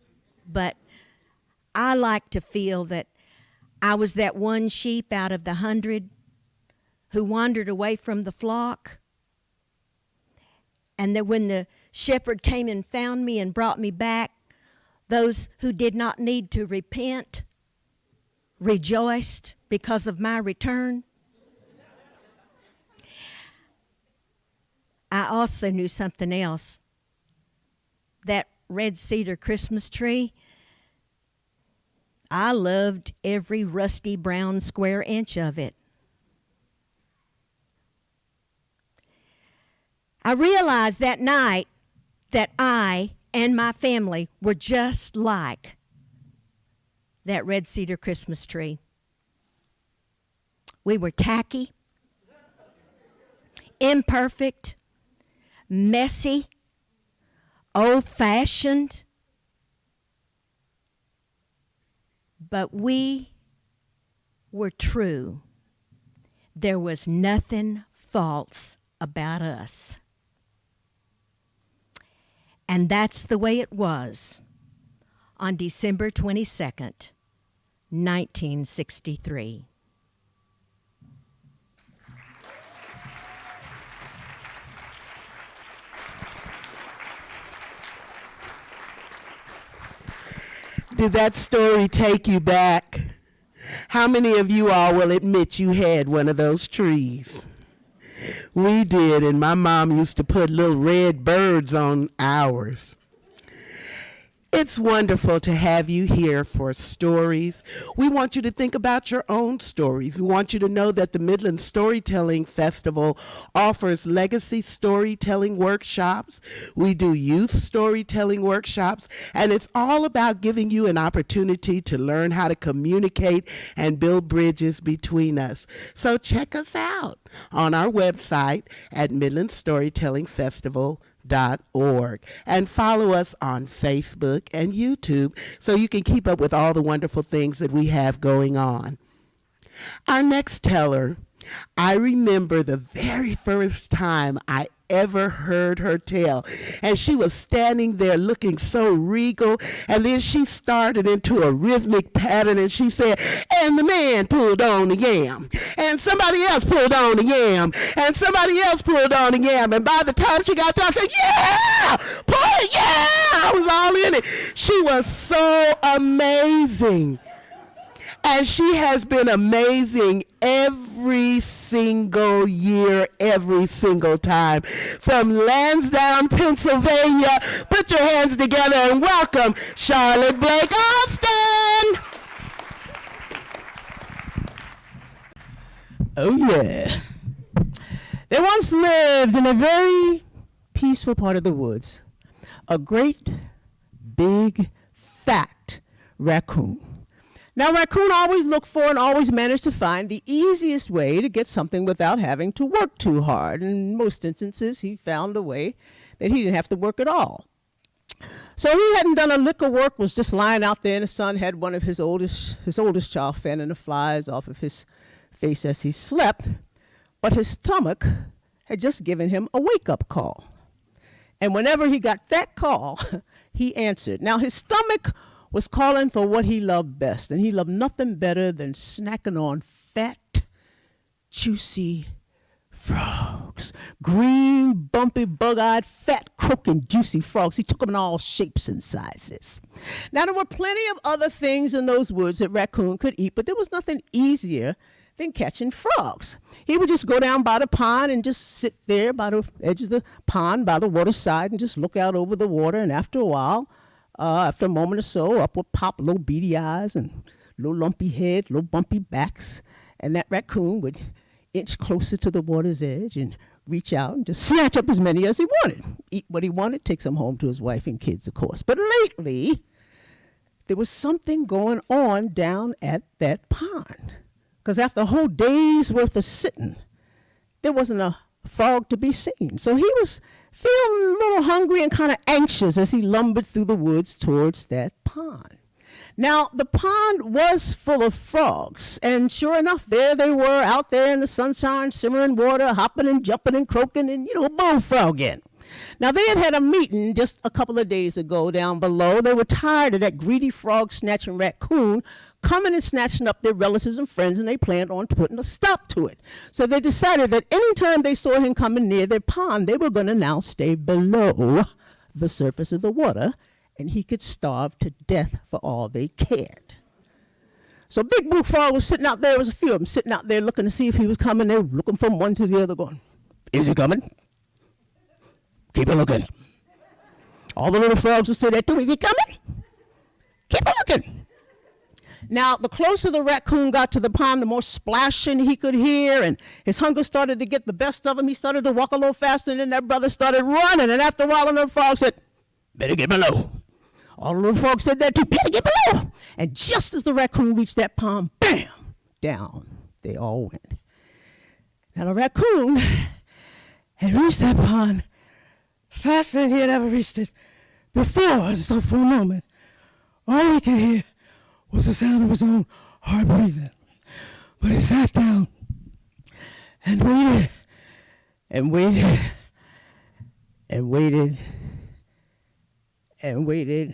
But I like to feel that I was that one sheep out of the 100 who wandered away from the flock. And that when the shepherd came and found me and brought me back, those who did not need to repent rejoiced because of my return. I also knew something else. That red cedar Christmas tree, I loved every rusty brown square inch of it. I realized that night that I and my family were just like that red cedar Christmas tree. We were tacky, imperfect, messy, old-fashioned, but we were true. There was nothing false about us. And that's the way it was on December 22nd, 1963. Did that story take you back? How many of you all will admit you had one of those trees? We did, and my mom used to put little red birds on ours. It's wonderful to have you here for stories. We want you to think about your own stories. We want you to know that the Midland Storytelling Festival offers legacy storytelling workshops. We do youth storytelling workshops, and it's all about giving you an opportunity to learn how to communicate and build bridges between us. So check us out on our website at midlandstorytellingfestival.org and follow us on Facebook and YouTube so you can keep up with all the wonderful things that we have going on. Our next teller, I remember the very first time I ever heard her tell, and she was standing there looking so regal, and then she started into a rhythmic pattern, and she said, and the man pulled on the yam, and somebody else pulled on the yam, and somebody else pulled on the yam, and by the time she got there, I said, yeah, pull it, yeah, I was all in it. She was so amazing. And she has been amazing every single year, every single time. From Lansdowne, Pennsylvania, put your hands together and welcome Charlotte Blake Austin. Oh, yeah. There once lived in a very peaceful part of the woods a great, big, fat raccoon. Now, raccoon always looked for and always managed to find the easiest way to get something without having to work too hard. In most instances, he found a way that he didn't have to work at all. So he hadn't done a lick of work, was just lying out there in the sun, had one of his oldest child fanning the flies off of his face as he slept, but his stomach had just given him a wake-up call. And whenever he got that call, he answered. Now, his stomach was calling for what he loved best, and he loved nothing better than snacking on fat, juicy frogs. Green, bumpy, bug-eyed, fat, croaking, juicy frogs. He took them in all shapes and sizes. Now, there were plenty of other things in those woods that raccoon could eat, but there was nothing easier than catching frogs. He would just go down by the pond and just sit there by the edge of the pond, by the waterside, and just look out over the water, and after a while, after a moment or so, up would pop little beady eyes and little lumpy head, little bumpy backs, and that raccoon would inch closer to the water's edge and reach out and just snatch up as many as he wanted, eat what he wanted, take some home to his wife and kids, of course. But lately, there was something going on down at that pond, because after a whole day's worth of sitting, there wasn't a frog to be seen. So he was feeling a little hungry and kind of anxious as he lumbered through the woods towards that pond. Now, the pond was full of frogs, and sure enough, there they were out there in the sunshine, simmering water, hopping and jumping and croaking and, bullfrogging. Now, they had a meeting just a couple of days ago down below. They were tired of that greedy frog-snatching raccoon coming and snatching up their relatives and friends, and they planned on putting a stop to it. So they decided that anytime they saw him coming near their pond, they were going to now stay below the surface of the water, and he could starve to death for all they cared. So Big Blue Frog was sitting out there. There was a few of them sitting out there looking to see if he was coming. They were looking from one to the other going, "Is he coming? Keep it looking." All the little frogs would say that too. "Is he coming? Keep it looking." Now, the closer the raccoon got to the pond, the more splashing he could hear, and his hunger started to get the best of him. He started to walk a little faster, and then that brother started running, and after a while, another frog said, "Better get below." All the little frogs said that too, "Better get below." And just as the raccoon reached that pond, bam, down they all went. Now, the raccoon had reached that pond faster than he had ever reached it before. So for a moment, all he could hear was the sound of his own heart breathing. But he sat down and waited and waited and waited and waited.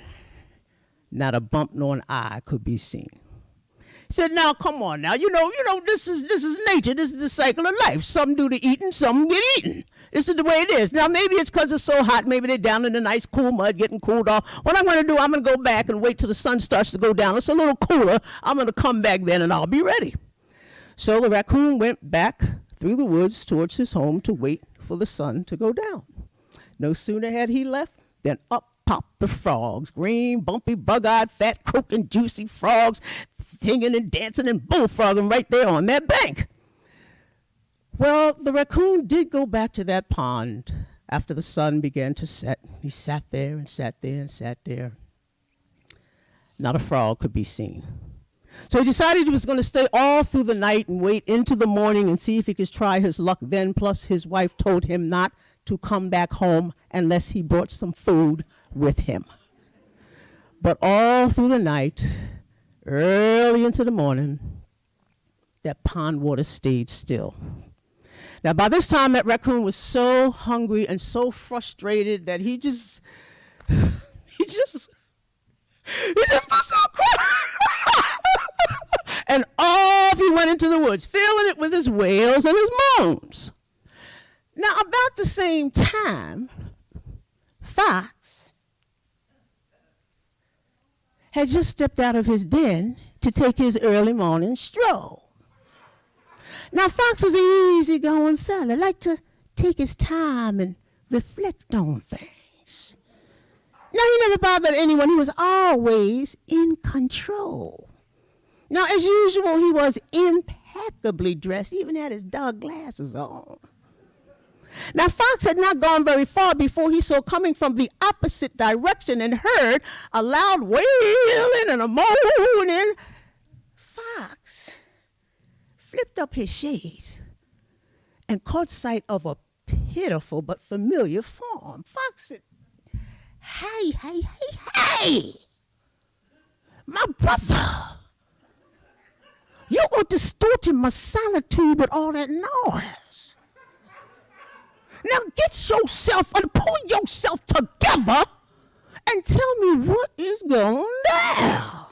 Not a bump nor an eye could be seen. He said, "Now, come on now. This is nature. This is the cycle of life. Some do the eating, some get eaten. This is the way it is. Now, maybe it's because it's so hot. Maybe they're down in the nice cool mud getting cooled off. What I'm going to do, I'm going to go back and wait till the sun starts to go down. It's a little cooler. I'm going to come back then and I'll be ready." So the raccoon went back through the woods towards his home to wait for the sun to go down. No sooner had he left than up popped the frogs, green, bumpy, bug-eyed, fat, croaking, juicy frogs, singing and dancing and bullfrogging right there on that bank. Well, the raccoon did go back to that pond after the sun began to set. He sat there and sat there and sat there. Not a frog could be seen. So he decided he was going to stay all through the night and wait into the morning and see if he could try his luck then. Plus, his wife told him not to come back home unless he brought some food with him. But all through the night, early into the morning, that pond water stayed still. Now, by this time, that raccoon was so hungry and so frustrated that he just put some crap. And off he went into the woods, filling it with his wails and his moans. Now, about the same time, Fox had just stepped out of his den to take his early morning stroll. Now, Fox was an easygoing fella, liked to take his time and reflect on things. Now, he never bothered anyone. He was always in control. Now, as usual, he was impeccably dressed, even had his dark glasses on. Now, Fox had not gone very far before he saw coming from the opposite direction and heard a loud wailing and a moaning. Fox flipped up his shades and caught sight of a pitiful but familiar form. Fox said, Hey, my brother, you are distorting my solitude with all that noise. Now get yourself and pull yourself together and tell me what is going down.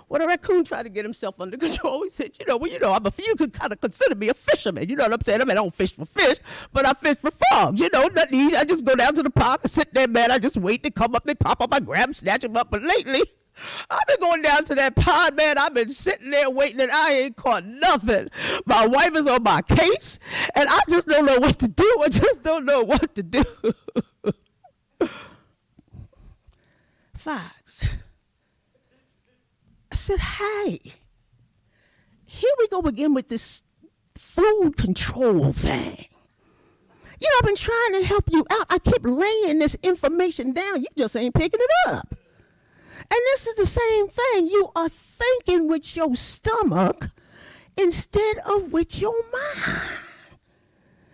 Well, the raccoon tried to get himself under control. He said, you could kind of consider me a fisherman. You know what I'm saying? I mean, I don't fish for fish, but I fish for frogs. Nothing easy. I just go down to the pond and sit there, man. I just wait to come up. They pop up. I grab them, snatch them up. But lately, I've been going down to that pond, man. I've been sitting there waiting, and I ain't caught nothing. My wife is on my case, and I just don't know what to do. I just don't know what to do. Fox. I said, hey, here we go again with this food control thing. I've been trying to help you out. I keep laying this information down. You just ain't picking it up. And this is the same thing. You are thinking with your stomach instead of with your mind.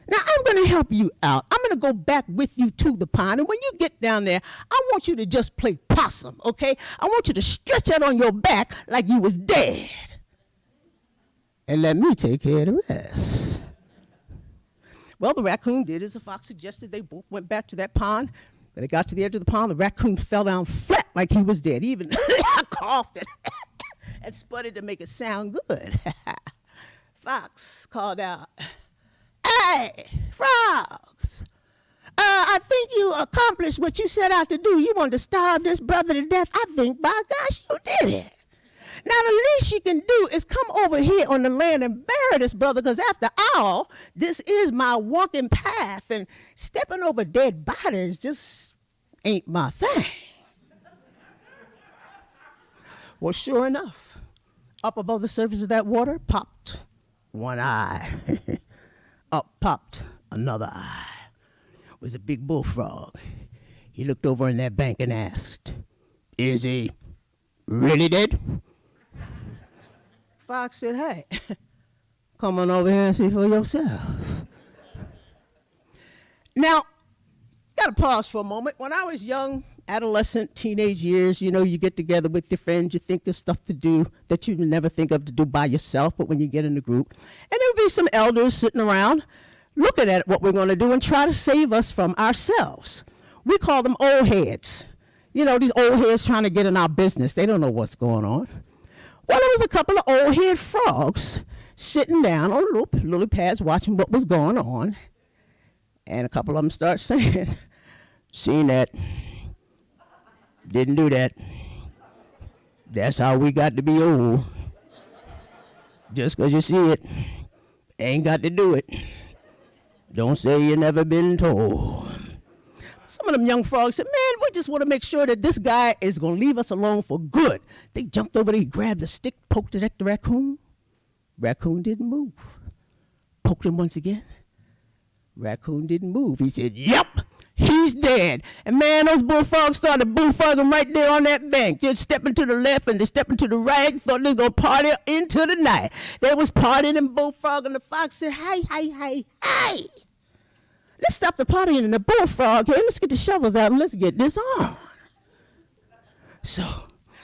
Now, I'm going to help you out. I'm going to go back with you to the pond. And when you get down there, I want you to just play possum, okay? I want you to stretch out on your back like you was dead. And let me take care of the rest. Well, the raccoon did as the fox suggested. They both went back to that pond. When they got to the edge of the pond, the raccoon fell down flat like he was dead. He even coughed and sputtered to make it sound good. Fox called out, "Hey, frogs, I think you accomplished what you set out to do. You wanted to starve this brother to death. I think, by gosh, you did it. Now, the least you can do is come over here on the land and bury this brother, because after all, this is my walking path, and stepping over dead bodies just ain't my thing." Well, sure enough, up above the surface of that water popped one eye. Up popped another eye. It was a big bullfrog. He looked over in that bank and asked, "Is he really dead?" Fox said, "Hey, come on over here and see for yourself." Now, gotta pause for a moment. When I was young, adolescent, teenage years, you know, you get together with your friends, you think of stuff to do that you never think of to do by yourself, but when you get in a group, and there would be some elders sitting around looking at what we're going to do and try to save us from ourselves. We call them old heads. You know, these old heads trying to get in our business. They don't know what's going on. Well, there was a couple of old head frogs sitting down on lily pads watching what was going on. And a couple of them start saying, "Seen that. Didn't do that. That's how we got to be old. Just 'cause you see it, ain't got to do it. Don't say you never been told." Some of them young frogs said, "Man, we just want to make sure that this guy is going to leave us alone for good." They jumped over there, grabbed a stick, poked it at the raccoon. Raccoon didn't move. Poked him once again. Raccoon didn't move. He said, "Yep, he's dead." And man, those bullfrogs started bullfrogging right there on that bank. Just stepping to the left and they stepping to the right. Thought they was going to party into the night. They was partying and bullfrogging. The fox said, hey. Let's stop the partying and the bullfrog here. Let's get the shovels out and let's get this on. So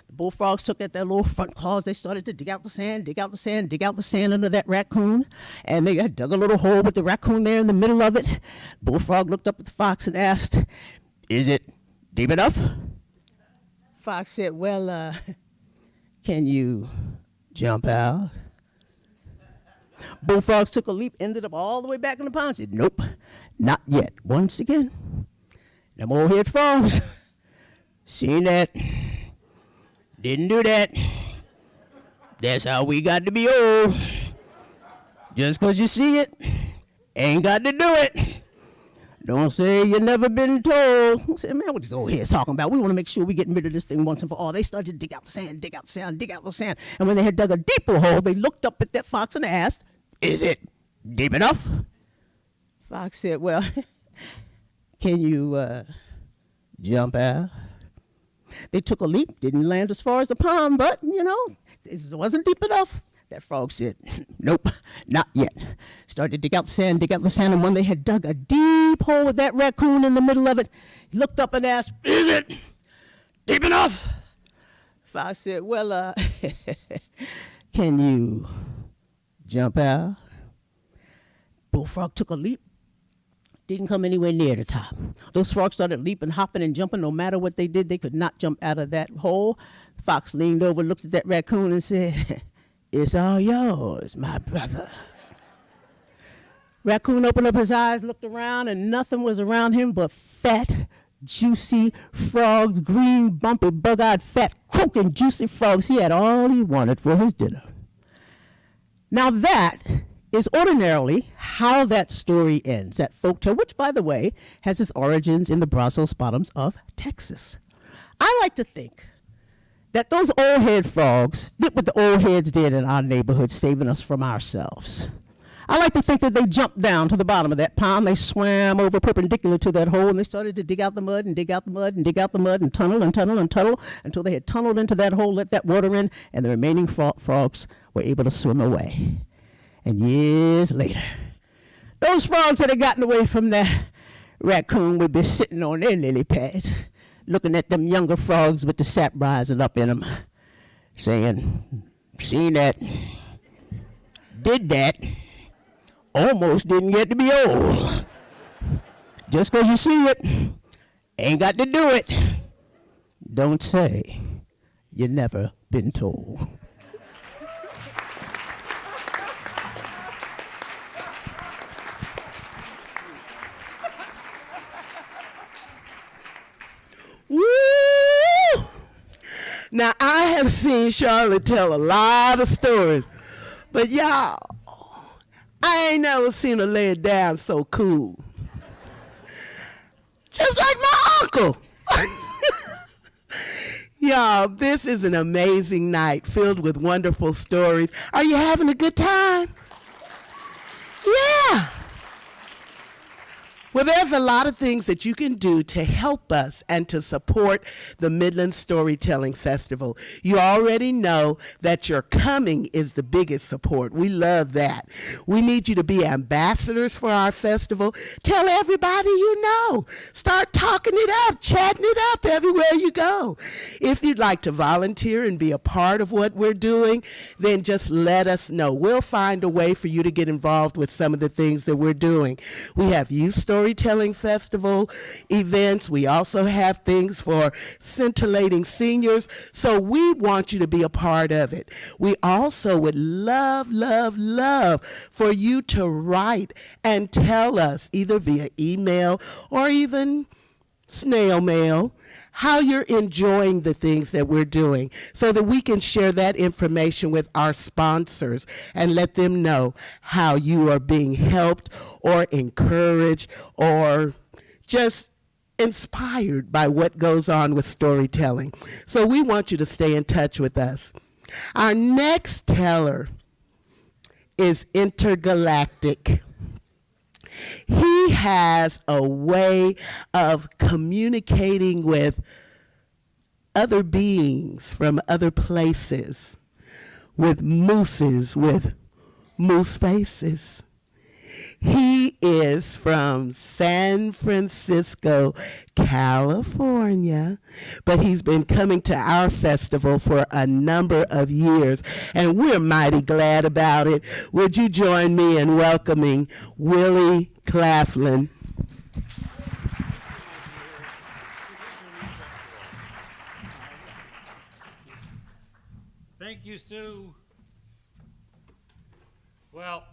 the bullfrogs took at their little front claws. They started to dig out the sand under that raccoon. And they dug a little hole with the raccoon there in the middle of it. Bullfrog looked up at the fox and asked, "Is it deep enough?" Fox said, "Well, can you jump out?" Bullfrogs took a leap, ended up all the way back in the pond, said, "Nope, not yet." Once again, them old head frogs, "Seen that. Didn't do that. That's how we got to be old. Just 'cause you see it, ain't got to do it. Don't say you never been told." I said, "Man, what these old heads talking about? We want to make sure we getting rid of this thing once and for all." They started to dig out the sand. And when they had dug a deeper hole, they looked up at that fox and asked, "Is it deep enough?" Fox said, "Well, can you jump out?" They took a leap, didn't land as far as the pond, but, you know, it wasn't deep enough. That frog said, "Nope, not yet." Started to dig out the sand, and when they had dug a deep hole with that raccoon in the middle of it, he looked up and asked, "Is it deep enough?" Fox said, "Well, can you jump out?" Bullfrog took a leap, didn't come anywhere near the top. Those frogs started leaping, hopping, and jumping. No matter what they did, they could not jump out of that hole. Fox leaned over, looked at that raccoon, and said, "It's all yours, my brother." Raccoon opened up his eyes, looked around, and nothing was around him but fat, juicy frogs, green, bumpy, bug-eyed, fat, croaking, juicy frogs. He had all he wanted for his dinner. Now that is ordinarily how that story ends, that folktale, which, by the way, has its origins in the Brazos Bottoms of Texas. I like to think that those old head frogs did what the old heads did in our neighborhood, saving us from ourselves. I like to think that they jumped down to the bottom of that pond. They swam over perpendicular to that hole, and they started to dig out the mud and dig out the mud and dig out the mud and tunnel until they had tunneled into that hole, let that water in, and the remaining frogs were able to swim away. And years later, Those frogs that had gotten away from that raccoon would be sitting on their lily pads, looking at them younger frogs with the sap rising up in them, saying, seen that, did that, almost didn't get to be old. Just 'cause you see it, ain't got to do it. Don't say you never been told. Woo! Now, I have seen Charlotte tell a lot of stories, but y'all, I ain't never seen her lay it down so cool. Just like my uncle. Y'all, this is an amazing night filled with wonderful stories. Are you having a good time? Yeah. Well, there's a lot of things that you can do to help us and to support the Midland Storytelling Festival. You already know that your coming is the biggest support. We love that. We need you to be ambassadors for our festival. Tell everybody you know. Start talking it up, chatting it up everywhere you go. If you'd like to volunteer and be a part of what we're doing, then just let us know. We'll find a way for you to get involved with some of the things that we're doing. We have youth storytelling festival events. We also have things for scintillating seniors. So we want you to be a part of it. We also would love, love, love for you to write and tell us either via email or even snail mail how you're enjoying the things that we're doing so that we can share that information with our sponsors and let them know how you are being helped or encouraged or just inspired by what goes on with storytelling. So we want you to stay in touch with us. Our next teller is Intergalactic. He has a way of communicating with other beings from other places, with mooses, with moose faces. He is from San Francisco, California, but he's been coming to our festival for a number of years, and we're mighty glad about it. Would you join me in welcoming Willie Claflin? Thank you, Sue. Well,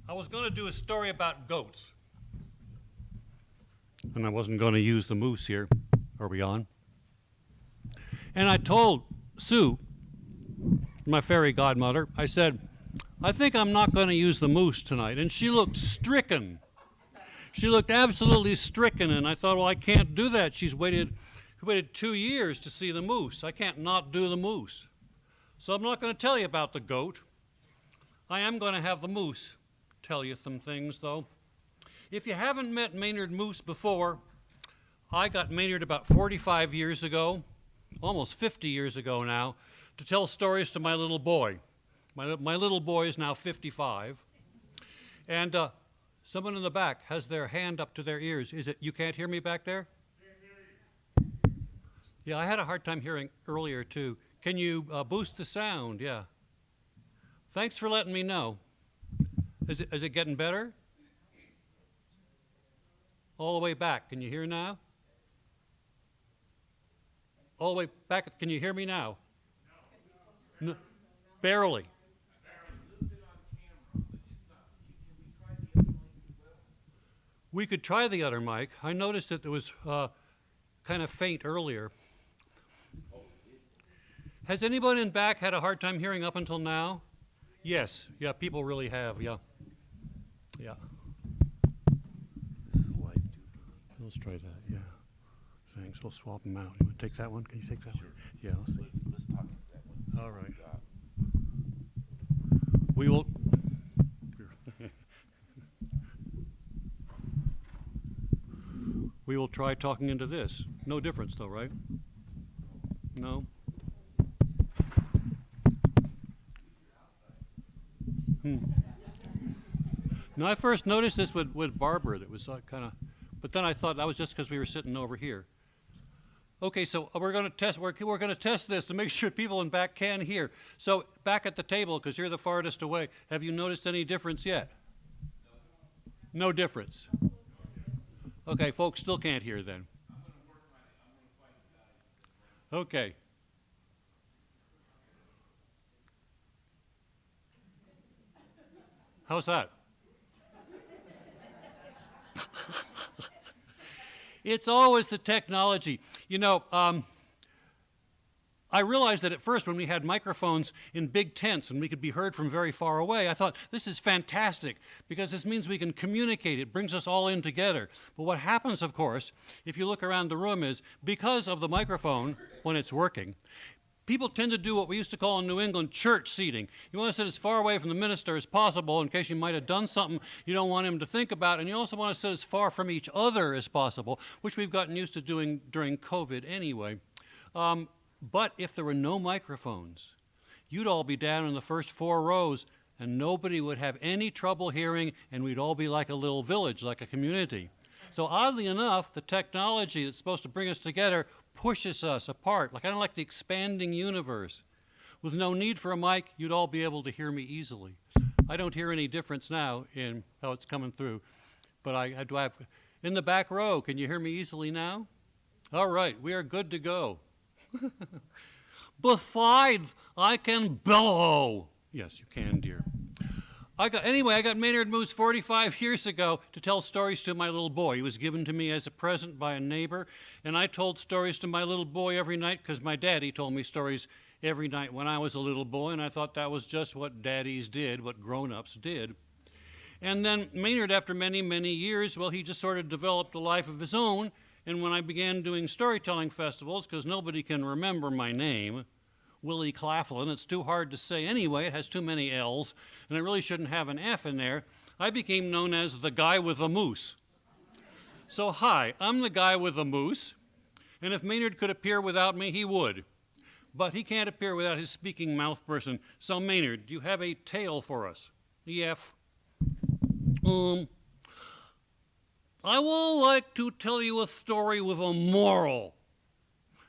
I was going to do a story about goats. And I wasn't going to use the moose here. Are we on? And I told Sue, my fairy godmother, I said, I think I'm not going to use the moose tonight. And she looked stricken. She looked absolutely stricken. And I thought, well, I can't do that. She waited 2 years to see the moose. I can't not do the moose. So I'm not going to tell you about the goat. I am going to have the moose tell you some things, though. If you haven't met Maynard Moose before, I got Maynard about 45 years ago, almost 50 years ago now, to tell stories to my little boy. My little boy is now 55. And someone in the back has their hand up to their ears. Is it, you can't hear me back there? Yeah, I had a hard time hearing earlier, too. Can you boost the sound? Yeah. Thanks for letting me know. Is it getting better? All the way back. Can you hear now? All the way back. Can you hear me now? No. Barely. We could try the other mic. I noticed that it was kind of faint earlier. Has anyone in back had a hard time hearing up until now? Yes. Yeah, people really have. Yeah. Yeah. Let's try that. Yeah. Thanks. We'll swap them out. You want to take that one? Can you take that one? Yeah, let's see. Let's talk about that one. All right. We will. We will try talking into this. No difference, though, right? No? No, I first noticed this with Barbara. That was kind of, but then I thought that was just because we were sitting over here. Okay, so we're going to test. We're going to test this to make sure people in back can hear. So back at the table, because you're the farthest away, have you noticed any difference yet? No difference. Okay, folks still can't hear then. Okay. How's that? It's always the technology. You know, I realized that at first when we had microphones in big tents and we could be heard from very far away, I thought, this is fantastic because this means we can communicate. It brings us all in together. But what happens, of course, if you look around the room is because of the microphone, when it's working, people tend to do what we used to call in New England church seating. You want to sit as far away from the minister as possible in case you might have done something you don't want him to think about, and you also want to sit as far from each other as possible, which we've gotten used to doing during COVID anyway. But if there were no microphones, you'd all be down in the first 4 rows, and nobody would have any trouble hearing, and we'd all be like a little village, like a community. So oddly enough, the technology that's supposed to bring us together pushes us apart, kind of like the expanding universe. With no need for a mic, you'd all be able to hear me easily. I don't hear any difference now in how it's coming through, but I do have, in the back row, can you hear me easily now? All right, we are good to go. Besides, I can bellow. Yes, you can, dear. I got Maynard Moose 45 years ago to tell stories to my little boy. He was given to me as a present by a neighbor, and I told stories to my little boy every night because my daddy told me stories every night when I was a little boy, and I thought that was just what daddies did, what grown-ups did. And then Maynard, after many, many years, well, he just sort of developed a life of his own, and when I began doing storytelling festivals, because nobody can remember my name, Willie Claflin, it's too hard to say anyway, it has too many L's, and it really shouldn't have an F in there, I became known as the guy with a moose. So hi, I'm the guy with a moose, and if Maynard could appear without me, he would. But he can't appear without his speaking mouth person. So Maynard, do you have a tale for us? Yes. I would like to tell you a story with a moral.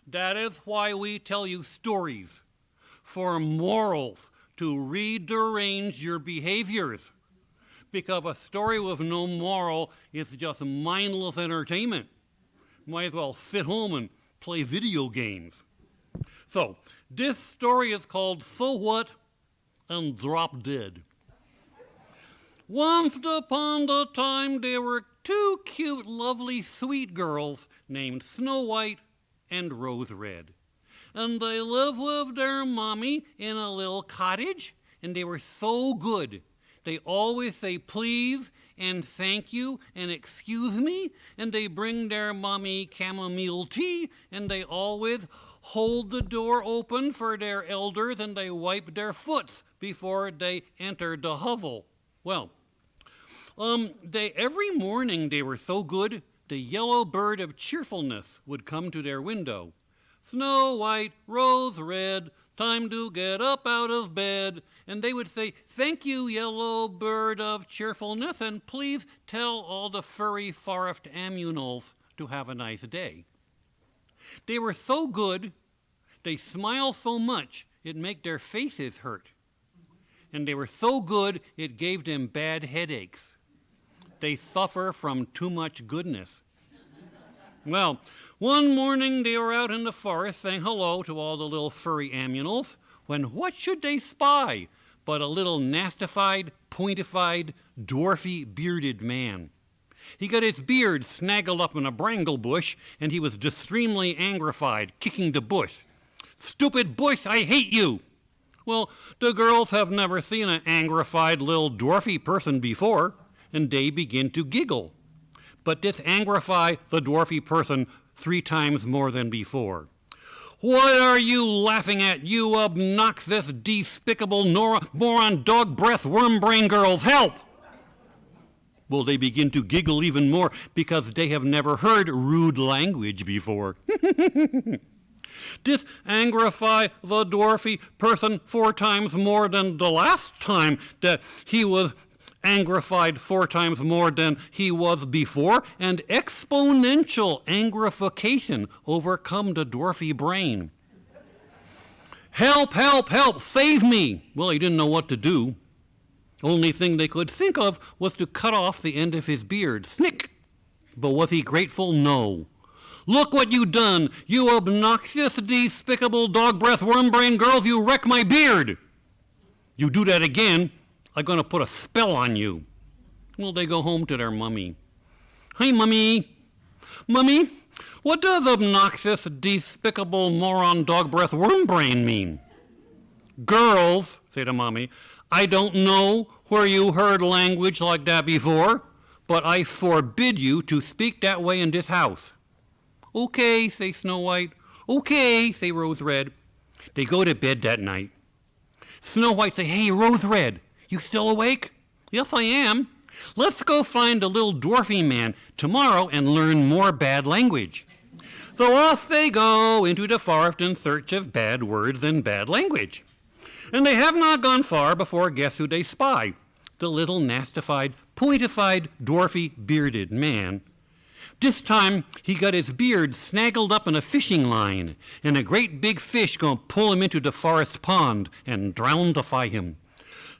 That is why we tell you stories, for morals, to rearrange your behaviors. Because a story with no moral is just mindless entertainment. Might as well sit home and play video games. So, this story is called So What and Drop Dead. Once upon a time, there were 2 cute, lovely, sweet girls named Snow White and Rose Red. And they lived with their mommy in a little cottage, and they were so good. They always say please and thank you and excuse me, and they bring their mommy chamomile tea, and they always hold the door open for their elders, and they wipe their foots before they enter the hovel. Well, every morning they were so good, the yellow bird of cheerfulness would come to their window. Snow White, Rose Red, time to get up out of bed. And they would say, thank you, yellow bird of cheerfulness, and please tell all the furry forest ammunals to have a nice day. They were so good, they smile so much, it make their faces hurt. And they were so good, it gave them bad headaches. They suffer from too much goodness. Well, one morning they were out in the forest saying hello to all the little furry ammunals, when what should they spy but a little nastified, pointified, dwarfy, bearded man. He got his beard snaggled up in a bramble bush, and he was extremely angrified, kicking the bush. Stupid bush, I hate you! Well, the girls have never seen an angrified little dwarfy person before, and they begin to giggle. But this angrify the dwarfy person 3 times more than before. What are you laughing at, you obnoxious, despicable, moron, dog breath, worm brain girls? Help! Well, they begin to giggle even more because they have never heard rude language before. This angrify the dwarfy person 4 times more than the last time that he was angrified 4 times more than he was before, and exponential angrification overcome the dwarfy brain. Help, help, help, save me! Well, he didn't know what to do. Only thing they could think of was to cut off the end of his beard. Snick! But was he grateful? No. Look what you done, you obnoxious, despicable, dog-breath, worm-brain girls, you wreck my beard! You do that again, I'm going to put a spell on you. Well, they go home to their mummy. Hi, Mummy. Mummy, what does obnoxious, despicable, moron, dog-breath, worm-brain mean? Girls, say to Mommy, I don't know where you heard language like that before, but I forbid you to speak that way in this house. Okay, say Snow White. Okay, say Rose Red. They go to bed that night. Snow White say, hey, Rose Red, you still awake? Yes, I am. Let's go find a little dwarfy man tomorrow and learn more bad language. So off they go into the forest in search of bad words and bad language. And they have not gone far before guess who they spy? The little nastified, pointified, dwarfy, bearded man. This time, he got his beard snaggled up in a fishing line, and a great big fish gonna pull him into the forest pond and drownify him.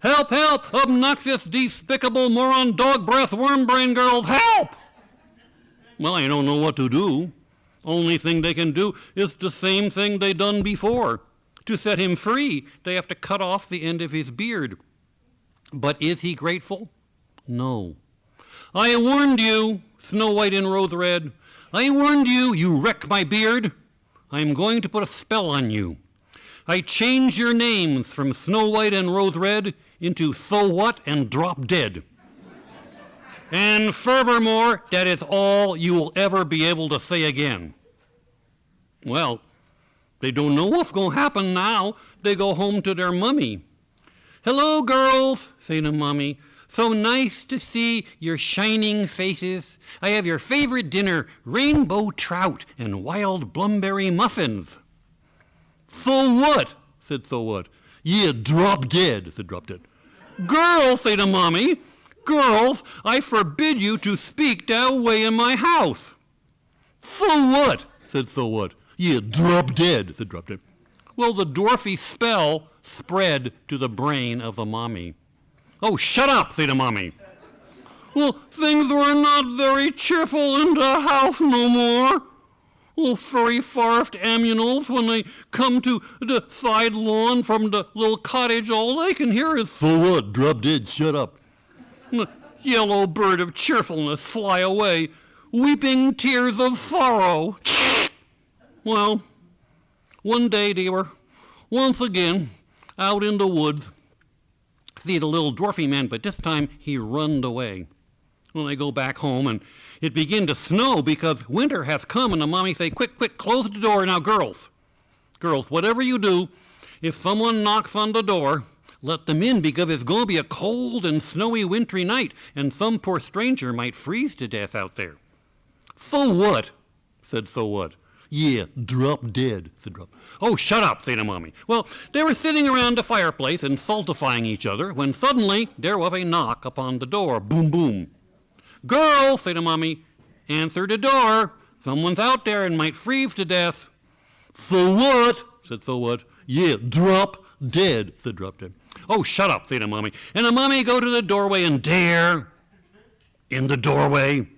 Help, help, obnoxious, despicable, moron, dog-breath, worm-brain girls, help! Well, I don't know what to do. Only thing they can do is the same thing they done before. To set him free, they have to cut off the end of his beard. But is he grateful? No. I warned you, Snow White and Rose Red. I warned you, you wreck my beard. I am going to put a spell on you. I change your names from Snow White and Rose Red into So What and Drop Dead. And furthermore, that is all you will ever be able to say again. Well, they don't know what's going to happen now. They go home to their mummy. Hello, girls, say the mummy. So nice to see your shining faces. I have your favorite dinner, rainbow trout and wild blumberry muffins. So what? Said So What. Yeah, drop dead, said Drop Dead. Girls, say the mommy. Girls, I forbid you to speak that way in my house. So what? Said So What. Yeah, drop dead, said Drop Dead. Well, the dwarfy spell spread to the brain of the mommy. Oh, shut up, say the mommy. Well, things were not very cheerful in the house no more. Little furry forest aminals, when they come to the side lawn from the little cottage, all they can hear is, so what, drop dead, shut up. And the yellow bird of cheerfulness fly away, weeping tears of sorrow. Well, one day they were once again out in the woods. See the little dwarfy man, but this time he runned away. Well, they go back home, and it began to snow because winter has come, and the mommy say, quick, quick, close the door. Now, girls, whatever you do, if someone knocks on the door, let them in, because it's going to be a cold and snowy wintry night, and some poor stranger might freeze to death out there. So what? Said So What. Yeah, drop dead, said Drop. Oh, shut up, said the mommy. Well, they were sitting around the fireplace and stultifying each other when suddenly there was a knock upon the door. Boom, boom. Girl, said the mommy, answer the door. Someone's out there and might freeze to death. So what? Said So What. Yeah, drop dead, said Drop Dead. Oh, shut up, said the mommy. And the mommy go to the doorway, and there, in the doorway,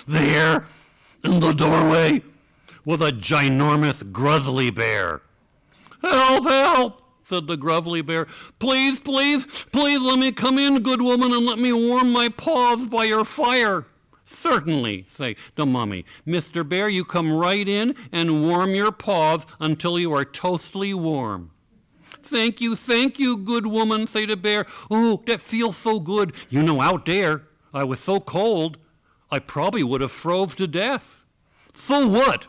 there, in the doorway, was a ginormous grizzly bear. Help, help, said the gruffly bear. Please, please, please let me come in, good woman, and let me warm my paws by your fire. Certainly, say the mummy. Mr. Bear, you come right in and warm your paws until you are toastly warm. Thank you, good woman, say the bear. Oh, that feels so good. You know, out there, I was so cold, I probably would have froze to death. So what?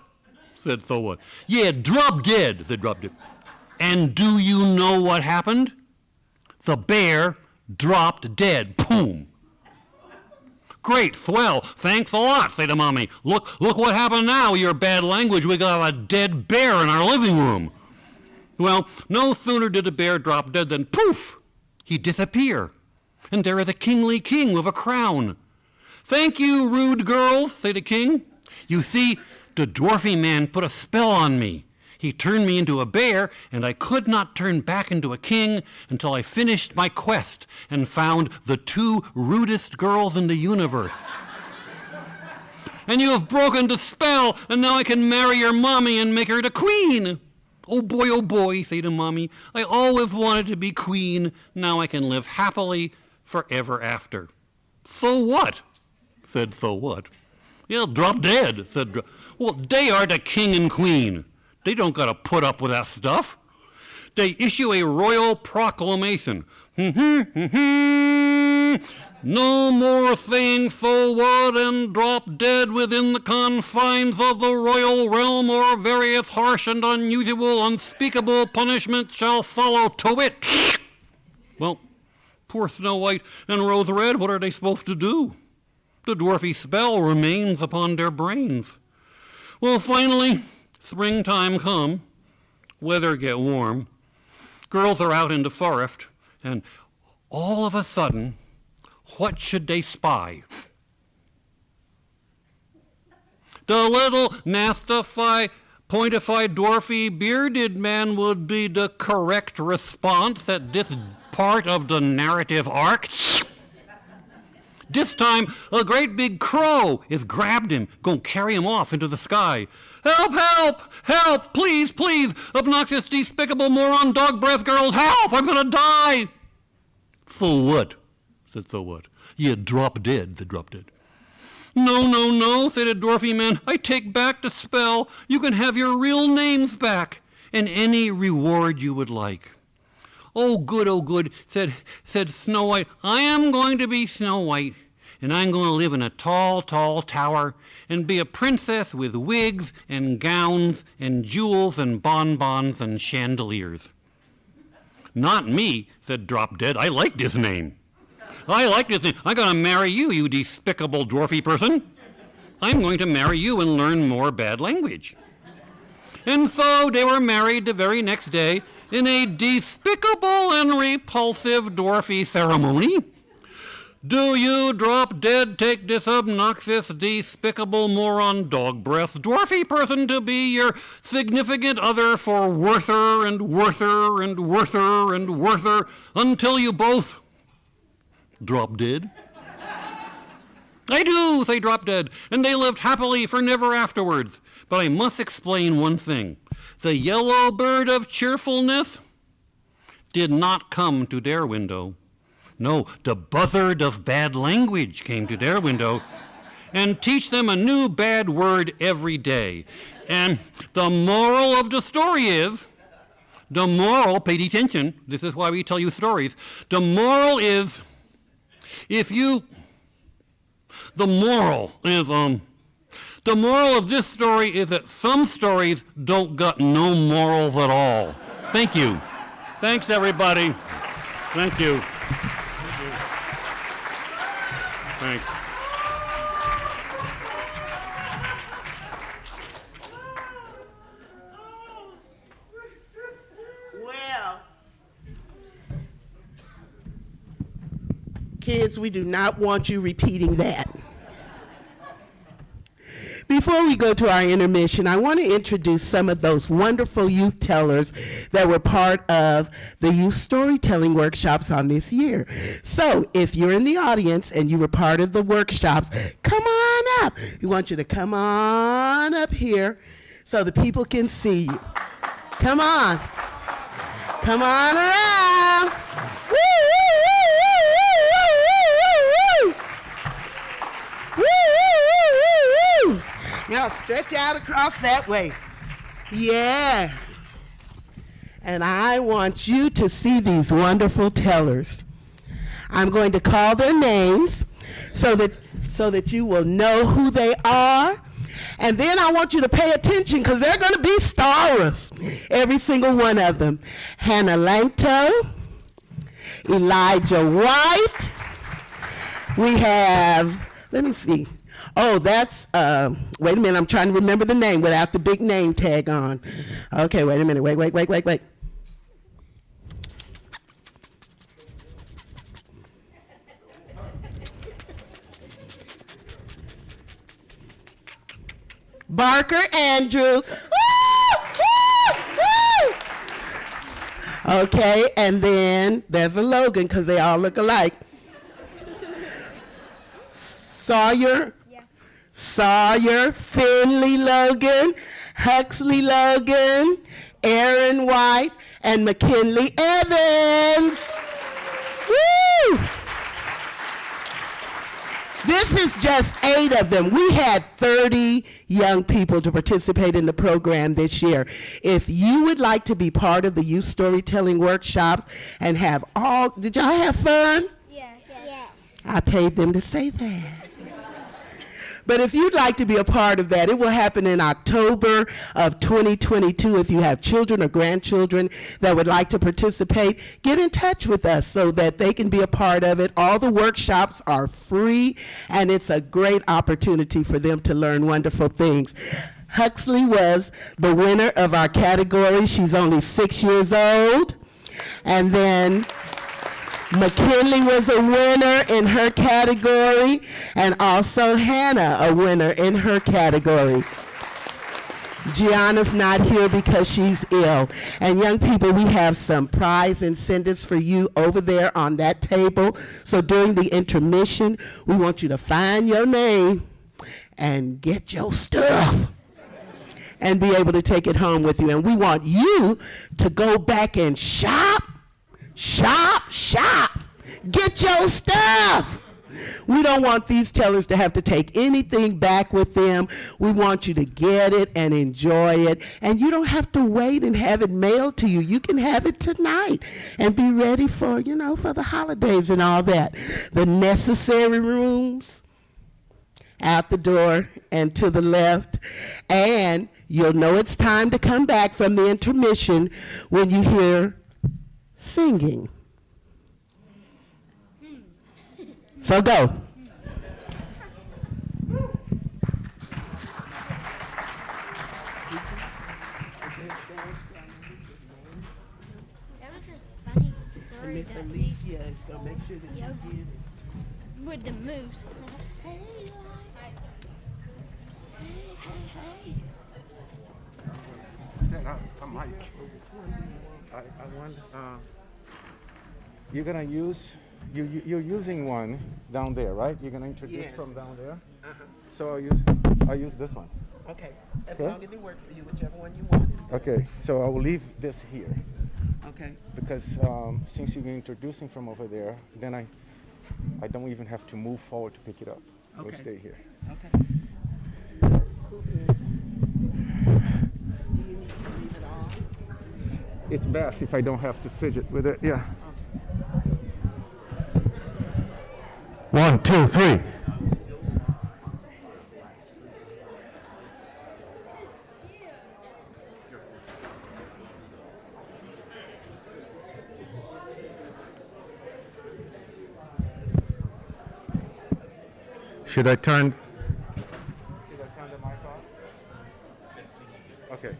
Said So What. Yeah, drop dead, said Drop Dead. And do you know what happened? The bear dropped dead. Boom. Great, swell, thanks a lot, said the mommy. Look what happened now, your bad language. We got a dead bear in our living room. Well, no sooner did the bear drop dead than poof, he disappeared. and there is a kingly king with a crown. Thank you, rude girls, said the king. You see, the dwarfy man put a spell on me. He turned me into a bear, and I could not turn back into a king until I finished my quest and found the 2 rudest girls in the universe. And you have broken the spell, and now I can marry your mommy and make her the queen. Oh boy, say the mommy, I always wanted to be queen. Now I can live happily forever after. So what? Said so what? Yeah, drop dead, said well, they are the king and queen. They don't got to put up with that stuff. They issue a royal proclamation. No more saying so what and drop dead within the confines of the royal realm, or various harsh and unusual, unspeakable punishments shall follow to wit. Well, poor Snow White and Rose Red, what are they supposed to do? The dwarfy spell remains upon their brains. Well, finally, springtime come, weather get warm, girls are out in the forest, and all of a sudden, what should they spy? The little nastified, pointified, dwarfy, bearded man would be the correct response at this part of the narrative arc. This time, a great big crow has grabbed him, gonna carry him off into the sky. Help, help, help, please, please, obnoxious, despicable, moron, dog-breath girls, help, I'm gonna die. So what? Said so what? You drop dead, said drop dead. No, said a dwarfy man, I take back the spell. You can have your real names back, and any reward you would like. Oh, good, said Snow White. I am going to be Snow White, and I'm going to live in a tall, tall tower and be a princess with wigs and gowns and jewels and bonbons and chandeliers. Not me, said Drop Dead. I like this name. I'm going to marry you, you despicable dwarfy person. I'm going to marry you and learn more bad language. And so they were married the very next day in a despicable and repulsive dwarfy ceremony. Do you, Drop Dead, take this obnoxious, despicable, moron, dog-breath, dwarfy person to be your significant other for worther and worther and worther and worther until you both drop dead? I do, say Drop Dead, and they lived happily for never afterwards. But I must explain one thing. The yellow bird of cheerfulness did not come to their window. No, the buzzard of bad language came to their window and teach them a new bad word every day. And the moral of the story is, pay attention, this is why we tell you stories. The moral is, the moral of this story is that some stories don't got no morals at all. Thank you. Thanks, everybody. Thank you. Thanks. Well, kids, we do not want you repeating that. Before we go to our intermission, I want to introduce some of those wonderful youth tellers that were part of the youth storytelling workshops on this year. So if you're in the audience and you were part of the workshops, come on up. We want you to come on up here so the people can see you. Come on. Come on around. Woo, woo, woo, woo, woo, woo, woo, woo. Woo, woo, woo, woo, woo. Now stretch out across that way. Yes. And I want you to see these wonderful tellers. I'm going to call their names so that you will know who they are. And then I want you to pay attention because they're going to be stars, every single one of them. Hannah Langto, Elijah White. We have, let me see. Oh, that's, wait a minute, I'm trying to remember the name without the big name tag on. Okay, wait a minute, wait. Barker Andrews. Okay, and then there's a Logan because they all look alike. Sawyer, Finley Logan, Huxley Logan, Aaron White, and McKinley Evans. Woo! This is just 8 of them. We had 30 young people to participate in the program this year. If you would like to be part of the youth storytelling workshops and have all, did y'all have fun? Yes. I paid them to say that. But if you'd like to be a part of that, it will happen in October of 2022. If you have children or grandchildren that would like to participate, get in touch with us so that they can be a part of it. All the workshops are free, and it's a great opportunity for them to learn wonderful things. Huxley was the winner of our category. She's only 6 years old. And then McKinley was a winner in her category, and also Hannah, a winner in her category. Gianna's not here because she's ill. And young people, we have some prize incentives for you over there on that table. So during the intermission, we want you to find your name and get your stuff and be able to take it home with you. And we want you to go back and shop. Get your stuff. We don't want these tellers to have to take anything back with them. We want you to get it and enjoy it. And you don't have to wait and have it mailed to you. You can have it tonight and be ready for, for the holidays and all that. The necessary rooms out the door and to the left. And you'll know it's time to come back from the intermission when you hear singing. So go. That was a funny story. Miss Alicia is going to make sure that you get it. With the moose. Hey. Set up a mic. I wonder, you're gonna use, you're using one down there, right? You're gonna introduce Yes. from down there? Uh-huh. So I'll use this one. Okay. As Okay. long as it works for you, whichever one you want. Okay, so I will leave this here Okay. because since you're introducing from over there, then I don't even have to move forward to pick it up. It'll Okay. stay here. Okay. Who is? Do you need to leave it on? It's best if I don't have to fidget with it, yeah. 1, 2, 3. Should I turn the mic off? Okay.